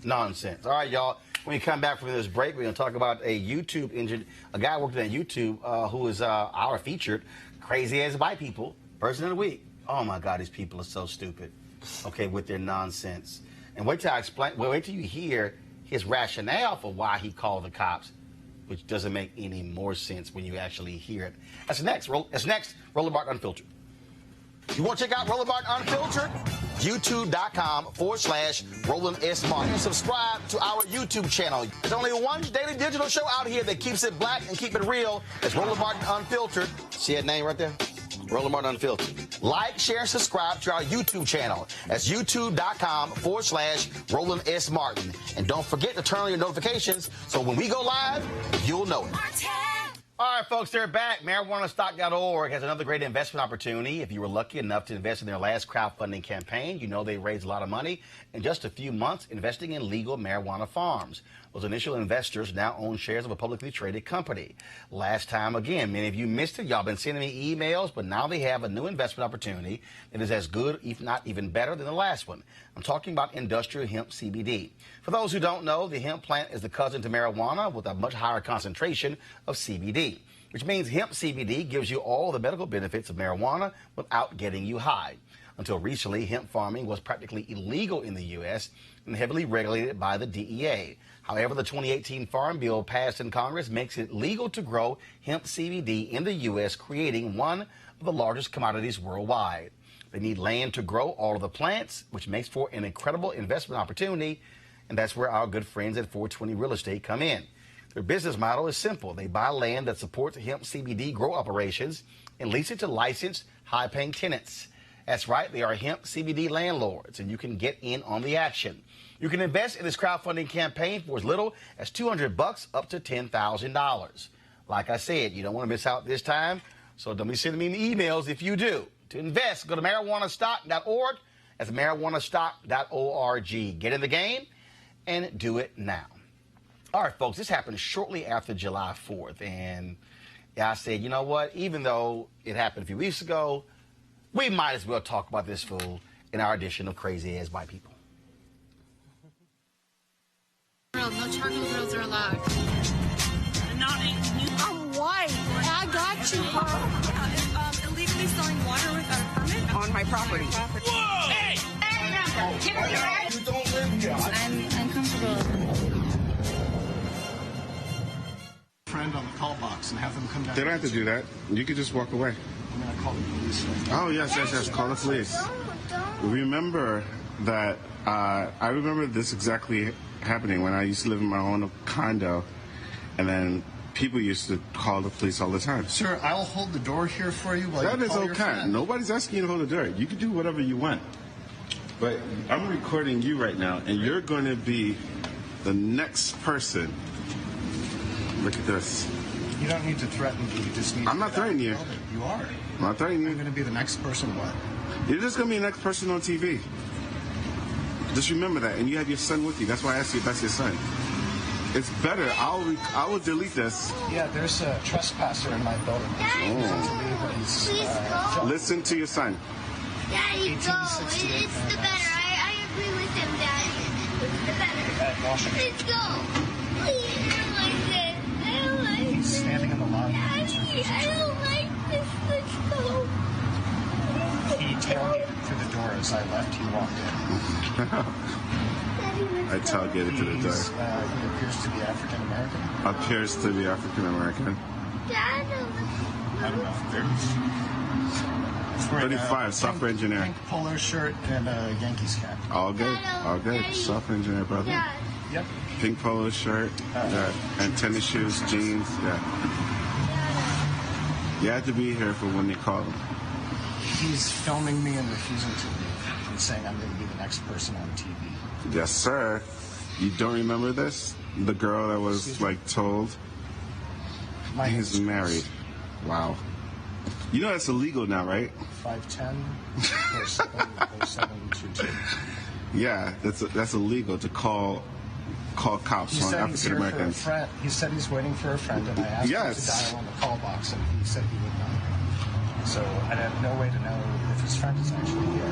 Nonsense. All right, y'all. When we come back from this break, we're going to talk about a guy working at YouTube who is our featured crazy-ass white people person of the week. Oh, my God, these people are so stupid, okay, with their nonsense. And wait till you hear his rationale for why he called the cops, which doesn't make any more sense when you actually hear it. That's next. Roland Martin Unfiltered. You want to check out Roland Martin Unfiltered? YouTube.com/Roland S. Martin. And subscribe to our YouTube channel. There's only one daily digital show out here that keeps it black and keep it real. It's Roland Martin Unfiltered. See that name right there? Roland Martin Unfiltered. Like, share, subscribe to our YouTube channel. That's YouTube.com/Roland S. Martin. And don't forget to turn on your notifications so when we go live, you'll know it. All right, folks, they're back. MarijuanaStock.org has another great investment opportunity. If you were lucky enough to invest in their last crowdfunding campaign, you know they raised a lot of money in just a few months investing in legal marijuana farms. Those initial investors now own shares of a publicly traded company. Last time, again, many of you missed it. Y'all been sending me emails, but now they have a new investment opportunity that is as good, if not even better, than the last one. I'm talking about industrial hemp CBD. For those who don't know, the hemp plant is the cousin to marijuana with a much higher concentration of CBD, which means hemp CBD gives you all the medical benefits of marijuana without getting you high. Until recently, hemp farming was practically illegal in the U.S. and heavily regulated by the DEA. However, the 2018 Farm Bill passed in Congress makes it legal to grow hemp CBD in the U.S., creating one of the largest commodities worldwide. They need land to grow all of the plants, which makes for an incredible investment opportunity, and that's where our good friends at 420 Real Estate come in. Their business model is simple. They buy land that supports hemp CBD grow operations and lease it to licensed, high-paying tenants. That's right, they are hemp CBD landlords, and you can get in on the action. You can invest in this crowdfunding campaign for as little as $200 up to $10,000. Like I said, you don't want to miss out this time, so don't be sending me emails if you do. To invest, go to marijuanastock.org. That's marijuanastock.org. Get in the game and do it now. All right, folks, this happened shortly after July 4th, and I said, you know what, even though it happened a few weeks ago, we might as well talk about this fool in our edition of Crazy Ass White People.
No charcoal grills are allowed.
I'm white. I got you, huh?
Illegally selling water without a permit
On my property.
Whoa! Hey!
You don't live here.
I'm uncomfortable.
Friend on the call box and have them come down.
They don't have to do that. You could just walk away.
I'm going to call the police.
Oh, yes. Call the police. Remember that, I remember this exactly happening when I used to live in my own condo, and then people used to call the police all the time.
Sir, I'll hold the door here for you while
that
you
is
call your
okay.
friend.
Nobody's asking you to hold the door. You can do whatever you want. But I'm recording you right now, and you're going to be the next person. Look at this.
You don't need to threaten me. You just need
I'm not threatening you.
You are.
I'm not threatening you.
I'm going to be the next person what?
You're just going to be the next person on TV. Just remember that. And you have your son with you. That's why I asked you if that's your son. It's better. I will delete this.
Yeah, there's a trespasser in my building.
Oh. Listen to your son.
Daddy, go. It's the better. I agree with him, Daddy. It's the better. Let's go. Please, I don't like this. I don't like this.
He's standing in the lobby.
Daddy, I don't like this. Let's go.
He tailgated through the door as I left. He walked in.
I tailgated to the door.
He appears to be African American.
Appears to be African American.
Dad,
I don't know.
35, software engineer.
Pink polo shirt and a Yankees cap.
All good. All good. Software engineer, brother.
Dad.
Yep.
Pink polo shirt, and tennis shoes, jeans. Yeah. You had to be here for when they called him.
He's filming me and refusing to leave. He's saying I'm going to be the next person on TV.
Yes, sir. You don't remember this? The girl that was told. He's married. Wow. You know that's illegal now, right?
5'10", 0722.
Yeah, that's illegal to call cops on African Americans.
He said he's waiting for a friend, and I asked him to dial on the call box, and he said he would not. So I have no way to know if his friend is actually here.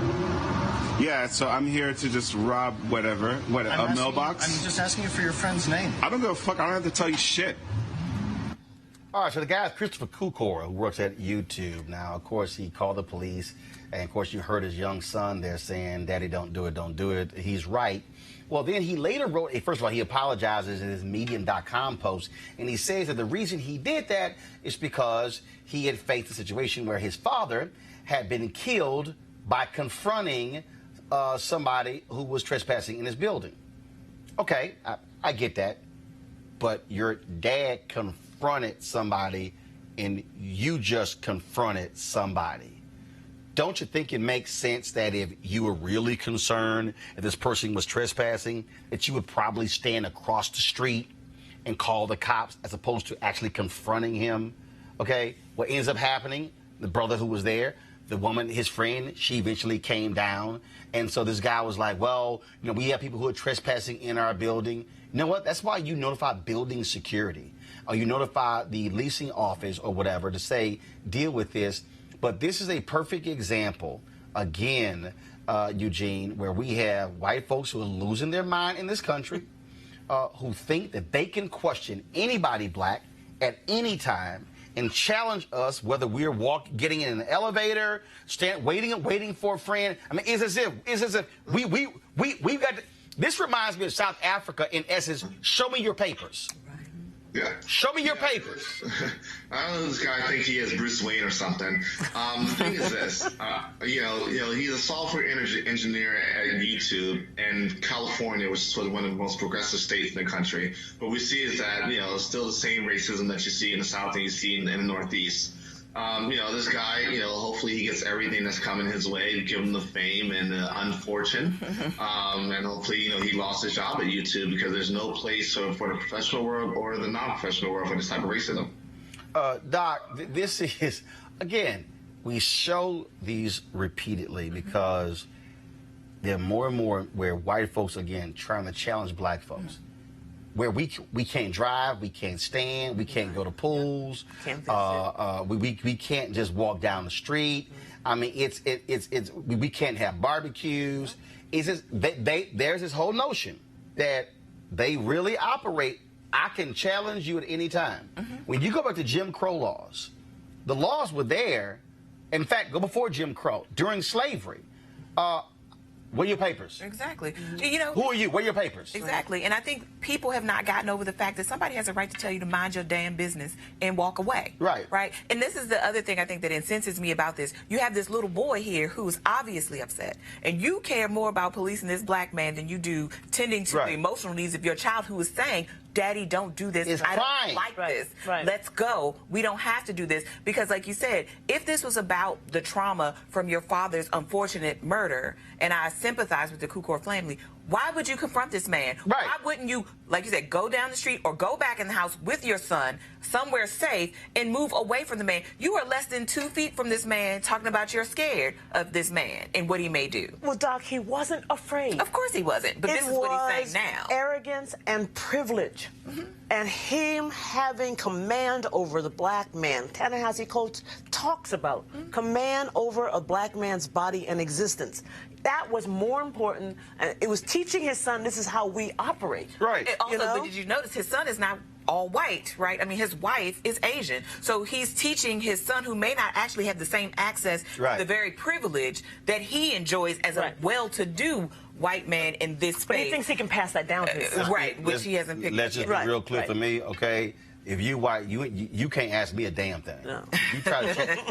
Yeah, so I'm here to just rob whatever. A mailbox?
I'm just asking you for your friend's name.
I don't give a fuck. I don't have to tell you shit.
All right, so the guy is Christopher Kukor, who works at YouTube. Now, of course, he called the police, and of course, you heard his young son there saying, "Daddy, don't do it, don't do it." He's right. Well, then he later wrote, first of all, he apologizes in his Medium.com post, and he says that the reason he did that is because he had faced a situation where his father had been killed by confronting somebody who was trespassing in his building. Okay, I get that, but your dad confronted somebody and you just confronted somebody. Don't you think it makes sense that if you were really concerned if this person was trespassing, that you would probably stand across the street and call the cops as opposed to actually confronting him? Okay, what ends up happening, the brother who was there, the woman, his friend, she eventually came down. And so this guy was like, well, we have people who are trespassing in our building. You know what? That's why you notify building security, or you notify the leasing office or whatever to say, deal with this. But this is a perfect example, again, Eugene, where we have white folks who are losing their mind in this country, who think that they can question anybody black at any time and challenge us, whether we're getting in an elevator, waiting for a friend. I mean, it's as if we've got to, This reminds me of South Africa in essence. Show me your papers.
Yeah.
Show me your papers.
I don't know this guy. I think he is Bruce Wayne or something. The thing is this, he's a software engineer at YouTube in California, which is sort of one of the most progressive states in the country. What we see is that, it's still the same racism that you see in the South and you see in the Northeast. This guy, hopefully he gets everything that's coming his way, give him the fame and the unfortune. And hopefully, he lost his job at YouTube because there's no place for the professional world or the non-professional world for this type of racism.
Doc, this is, again, we show these repeatedly because there are more and more where white folks, again, trying to challenge black folks. Where we can't drive, we can't stand, we can't go to pools, we can't just walk down the street. I mean, we can't have barbecues. It's just there's this whole notion that they really operate. I can challenge you at any time. When you go back to Jim Crow laws, the laws were there. In fact, go before Jim Crow during slavery. Where are your papers?
Exactly.
Who are you? Where are your papers?
Exactly. And I think people have not gotten over the fact that somebody has a right to tell you to mind your damn business and walk away.
Right.
Right. And this is the other thing I think that incenses me about this. You have this little boy here who's obviously upset. And you care more about policing this black man than you do tending to the emotional needs of your child who is saying, Daddy, don't do this. I don't like this. Let's go. We don't have to do this. Because like you said, if this was about the trauma from your father's unfortunate murder, and I sympathize with the Kukor family, why would you confront this man?
Right.
Why wouldn't you, like you said, go down the street or go back in the house with your son somewhere safe and move away from the man? You are less than 2 feet from this man talking about you're scared of this man and what he may do.
Well, Doc, he wasn't afraid.
Of course he wasn't, but this is what he's saying now.
Arrogance and privilege. And him having command over the black man. Ta-Nehisi Coates talks about command over a black man's body and existence. That was more important. It was teaching his son this is how we operate.
Right.
Also, but did you notice his son is not all white, right? I mean, his wife is Asian. So he's teaching his son, who may not actually have the same access to the very privilege that he enjoys as a well-to-do white man in this space.
But he thinks he can pass that down to his son.
Right, which he hasn't picked up.
Let's just be real clear for me, okay? If you white, you can't ask me a damn thing.
No.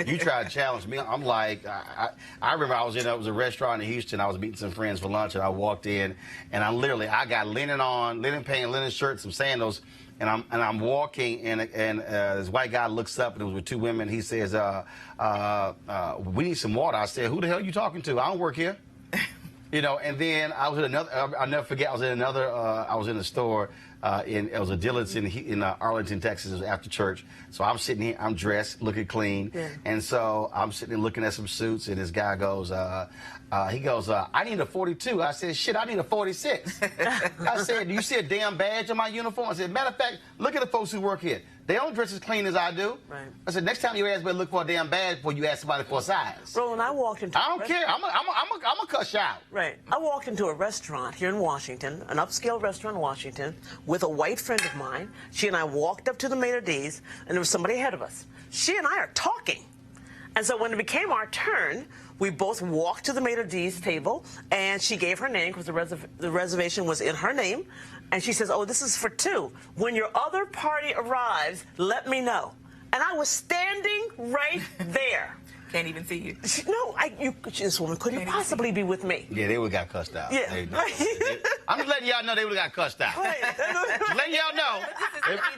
You try to challenge me. I'm like, I remember I was in a restaurant in Houston. I was meeting some friends for lunch, and I walked in, and I got linen on, linen pants, linen shirt, some sandals, and I'm walking, and this white guy looks up, and it was with two women. He says, "We need some water." I said, "Who the hell are you talking to? I don't work here." And then I was in another. I'll never forget. I was in another. I was in a store. It was a Dillard's in Arlington, Texas. It was after church. So I'm sitting here. I'm dressed, looking clean, and so I'm sitting there looking at some suits. And this guy goes, he goes, "I need a 42." I said, "Shit, I need a 46." I said, "Do you see a damn badge on my uniform?" I said, "Matter of fact, look at the folks who work here. They don't dress as clean as I do."
Right.
I said, "Next time you ask me to look for a damn badge before you ask somebody for a size."
Roland, I walked into.
I don't care. I'm a cuss you out.
Right. I walked into a restaurant here in Washington, an upscale restaurant in Washington, with a white friend of mine. She and I walked up to the maitre d's, and there was somebody ahead of us. She and I are talking. And so when it became our turn, we both walked to the maitre d's table, and she gave her name because the reservation was in her name. And she says, "Oh, this is for two. When your other party arrives, let me know." And I was standing right there.
Can't even see you.
This woman couldn't possibly be with me.
Yeah, they would have got cussed out.
Yeah.
I'm just letting y'all know they would have got cussed out.
Right.
Just letting y'all know.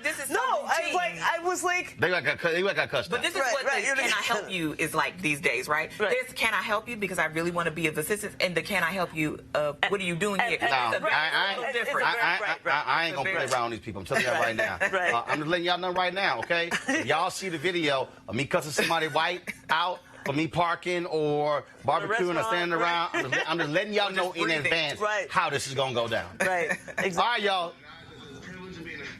This is
I was like.
They would have got cussed out.
But this is what the "can I help you" is like these days, right? There's "can I help you" because I really want to be of assistance, and the "can I help you" what are you doing here?
No, I ain't gonna play around with these people. I'm telling y'all right now. I'm just letting y'all know right now, okay? If y'all see the video of me cussing somebody white out for me parking or barbecuing or standing around, I'm just letting y'all know in advance how this is gonna go down.
Right. Exactly.
All right, y'all.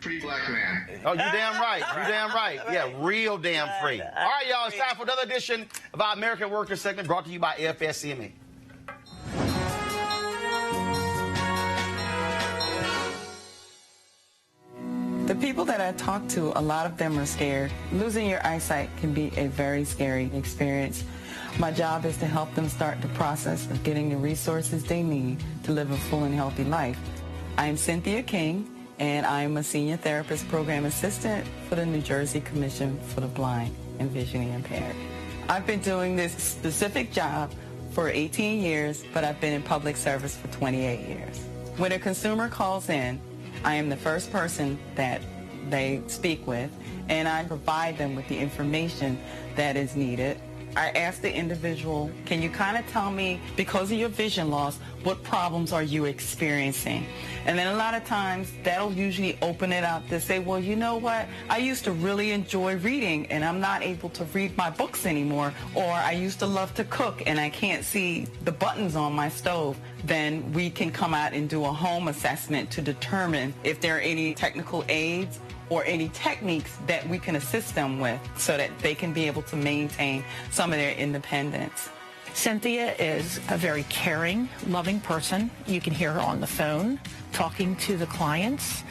Free black man.
Oh, you damn right. You damn right. Yeah, real damn free. All right, y'all. It's time for another edition of our American Workers segment brought to you by FSCME.
The
people that I talk to, a lot of them are scared. Losing your eyesight can be a very scary experience. My job is to help them start the process of getting the resources they need to live a full and healthy life. I'm Cynthia King, and I'm a Senior Therapist Program Assistant for the New Jersey Commission for the Blind and Visually Impaired. I've been doing this specific job for 18 years, but I've been in public service for 28 years. When a consumer calls in, I am the first person that they speak with, and I provide them with the information that is needed. I ask the individual, can you kind of tell me, because of your vision loss, what problems are you experiencing? And then a lot of times, that'll usually open it up to say, well, you know what? I used to really enjoy reading, and I'm not able to read my books anymore. Or I used to love to cook, and I can't see the buttons on my stove. Then we can come out and do a home assessment to determine if there are any technical aids or any techniques that we can assist them with so that they can be able to maintain some of their independence.
Cynthia is a very caring, loving person. You can hear her on the phone talking to the clients,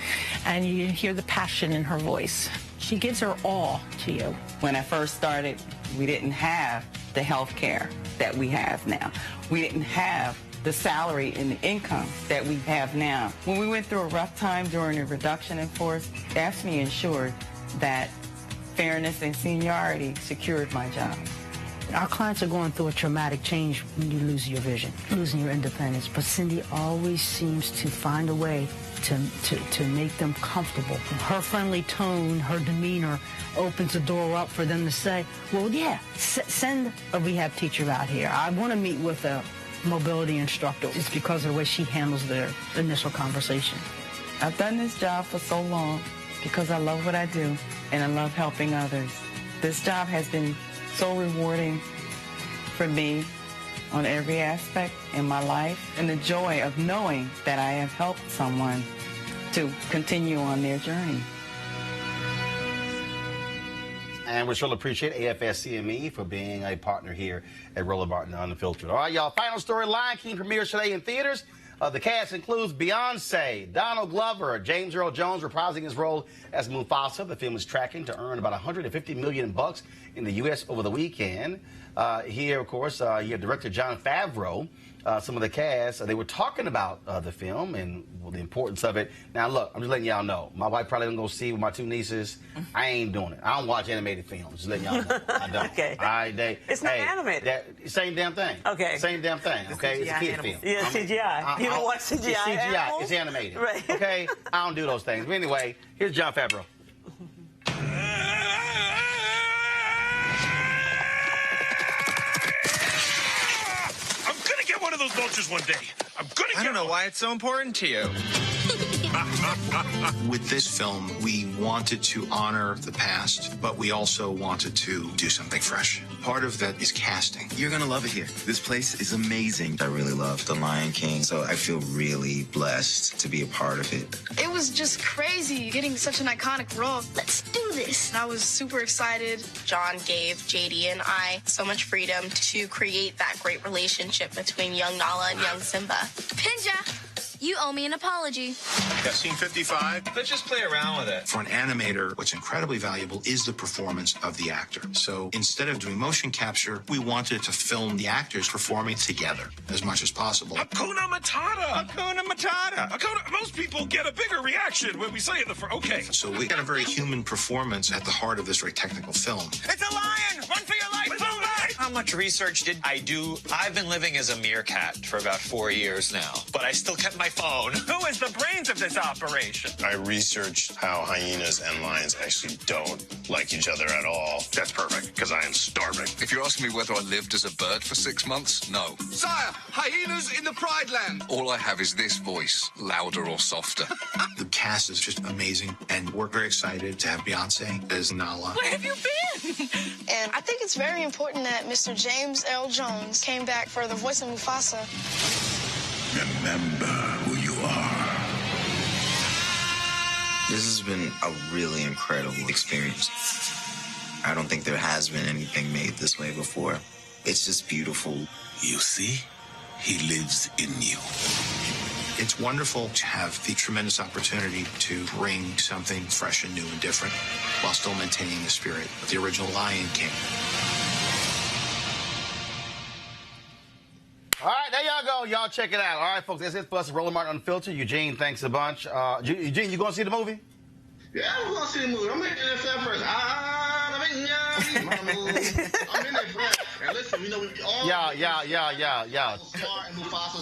and you can hear the passion in her voice. She gives her all to you.
When I first started, we didn't have the health care that we have now. We didn't have the salary and the income that we have now. When we went through a rough time during the reduction in force, AFSCME ensured that fairness and seniority secured my job.
Our clients are going through a traumatic change when you lose your vision, losing your independence. But Cindy always seems to find a way to make them comfortable. Her friendly tone, her demeanor opens the door up for them to say, well, yeah, send a rehab teacher out here. I want to meet with a mobility instructor. It's because of the way she handles their initial conversation.
I've done this job for so long because I love what I do and I love helping others. This job has been so rewarding for me on every aspect in my life, and the joy of knowing that I have helped someone to continue on their journey.
And we sure appreciate AFSCME for being a partner here at Roland Martin Unfiltered. All right, y'all, final story, Lion King premieres today in theaters. The cast includes Beyonce, Donald Glover, James Earl Jones reprising his role as Mufasa. The film is tracking to earn about $150 million in the U.S. over the weekend. Here, of course, you have director Jon Favreau. Some of the cast, they were talking about the film and the importance of it. Now, look, I'm just letting y'all know. My wife probably gonna go see with my two nieces. I ain't doing it. I don't watch animated films. Just letting y'all know. I don't.
Okay. It's not animated.
Same damn thing.
Okay.
Same damn thing. Okay. It's a kid film.
Yeah, CGI. You don't watch CGI.
It's CGI.
Animals?
It's animated.
Right.
Okay. I don't do those things. But anyway, here's Jon Favreau.
One of those vultures one day. I don't know why it's so important to you.
With this film, we wanted to honor the past, but we also wanted to do something fresh. Part of that is casting.
You're gonna love it here. This place is amazing. I really love The Lion King, so I feel really blessed to be a part of it.
It was just crazy getting such an iconic role. Let's do this. I was super excited.
John gave JD and I so much freedom to create that great relationship between young Nala and young Simba.
Pinja, you owe me an apology.
Got scene 55? Let's just play around with it.
For an animator, what's incredibly valuable is the performance of the actor. So instead of doing motion capture, we wanted to film the actors performing together as much as possible.
Hakuna Matata! Hakuna Matata! Most people get a bigger reaction when we say it okay.
So we got a very human performance at the heart of this very technical film.
It's a lion! Run for your life! Move back!
How much research did I do? I've been living as a meerkat for about 4 years now, but I still kept my phone.
Who is the brains of this operation?
I researched how hyenas and lions actually don't like each other at all.
That's perfect, because I am starving.
If you're asking me whether I lived as a bird for 6 months, no.
Sire, hyenas in the Pride Land.
All I have is this voice, louder or softer.
The cast is just amazing, and we're very excited to have Beyonce as Nala.
Where have you been? And I think it's very important that Mr. James Earl Jones came back for the voice of Mufasa.
Remember who you are.
This has been a really incredible experience. I don't think there has been anything made this way before. It's just beautiful.
You see? He lives in you.
It's wonderful to have the tremendous opportunity to bring something fresh and new and different while still maintaining the spirit of the original Lion King.
All right, there y'all go. Y'all check it out. All right, folks, that's it for us. Roland Martin Unfiltered. Eugene, thanks a bunch. Eugene, you going to see the movie?
Yeah, I'm going to see the movie. I'm in there first. I'm in there first. And listen, you know, we all...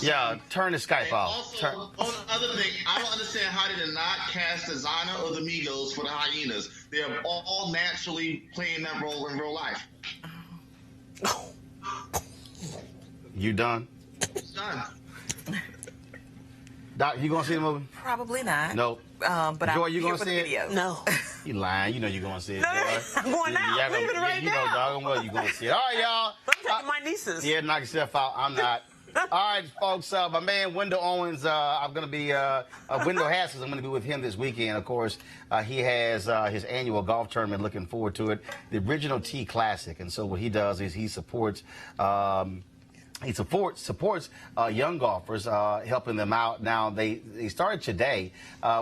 Yeah, turn the Skype off.
Also, on the other thing, I don't understand how they did not cast Designer or the Migos for the hyenas. They are all naturally playing that role in real life.
You done?
Done.
Doc, you going to see the movie?
Probably not.
Nope.
But
Joy,
I'm
you
here
going
for
to
the
see
video.
it?
No.
You lying. You know you're going to see it,
No,
Joy.
I'm going now. I'm leaving right
you
now.
know doggone well you're going to see it. All right, y'all.
I'm taking my nieces.
Yeah, knock yourself out. I'm not. All right, folks. My man Wendell Owens, I'm going to be, Wendell Haskins, I'm going to be with him this weekend. Of course, he has his annual golf tournament. Looking forward to it. The Original Tee Classic. And so what he does is he supports... He supports young golfers, helping them out. Now, they started today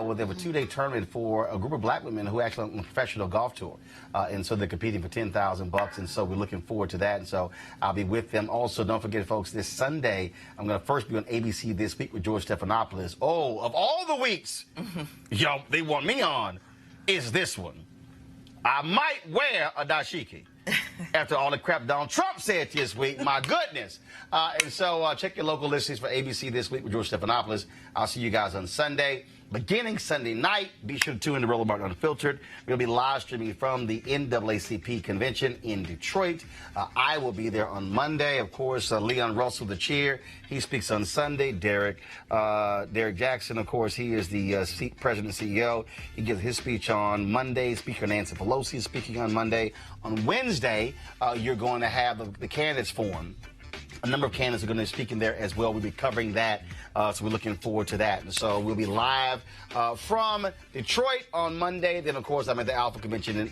with a two-day tournament for a group of black women who actually on a professional golf tour. And so they're competing for $10,000. And so we're looking forward to that. And so I'll be with them. Also, don't forget, folks, this Sunday, I'm going to first be on ABC This Week with George Stephanopoulos. Oh, of all the weeks, yo, they want me on, is this one. I might wear a dashiki. After all the crap Donald Trump said this week, my goodness. And so check your local listings for ABC This Week with George Stephanopoulos. I'll see you guys on Sunday. Beginning Sunday night, be sure to tune in to Roland Martin Unfiltered. We'll be live streaming from the NAACP convention in Detroit. I will be there on Monday. Of course, Leon Russell, the chair, he speaks on Sunday. Derek Jackson, of course, he is the president and CEO. He gives his speech on Monday. Speaker Nancy Pelosi is speaking on Monday. On Wednesday, you're going to have the candidates forum. A number of candidates are going to be speaking there as well. We'll be covering that, so we're looking forward to that. And so we'll be live from Detroit on Monday. Then, of course, I'm at the Alpha Convention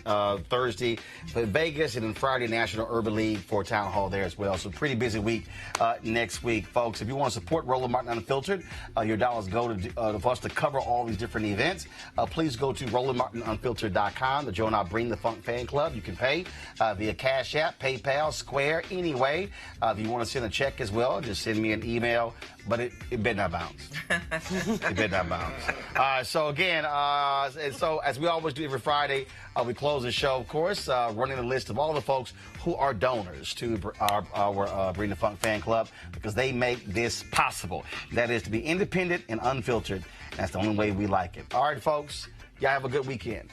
Thursday for Vegas, and then Friday, National Urban League for Town Hall there as well. So pretty busy week next week, folks. If you want to support Roland Martin Unfiltered, your dollars go to for us to cover all these different events. Please go to RolandMartinUnfiltered.com. The Joe and I Bring the Funk Fan Club. You can pay via Cash App, PayPal, Square, anyway. If you want to send a check as well, just send me an email, but it better not bounce. It better not bounce. So again, and so as we always do every Friday, we close the show, of course, running a list of all the folks who are donors to our Bring the Funk Fan Club, because they make this possible. That is to be independent and unfiltered. That's the only way we like it. All right, folks, y'all have a good weekend.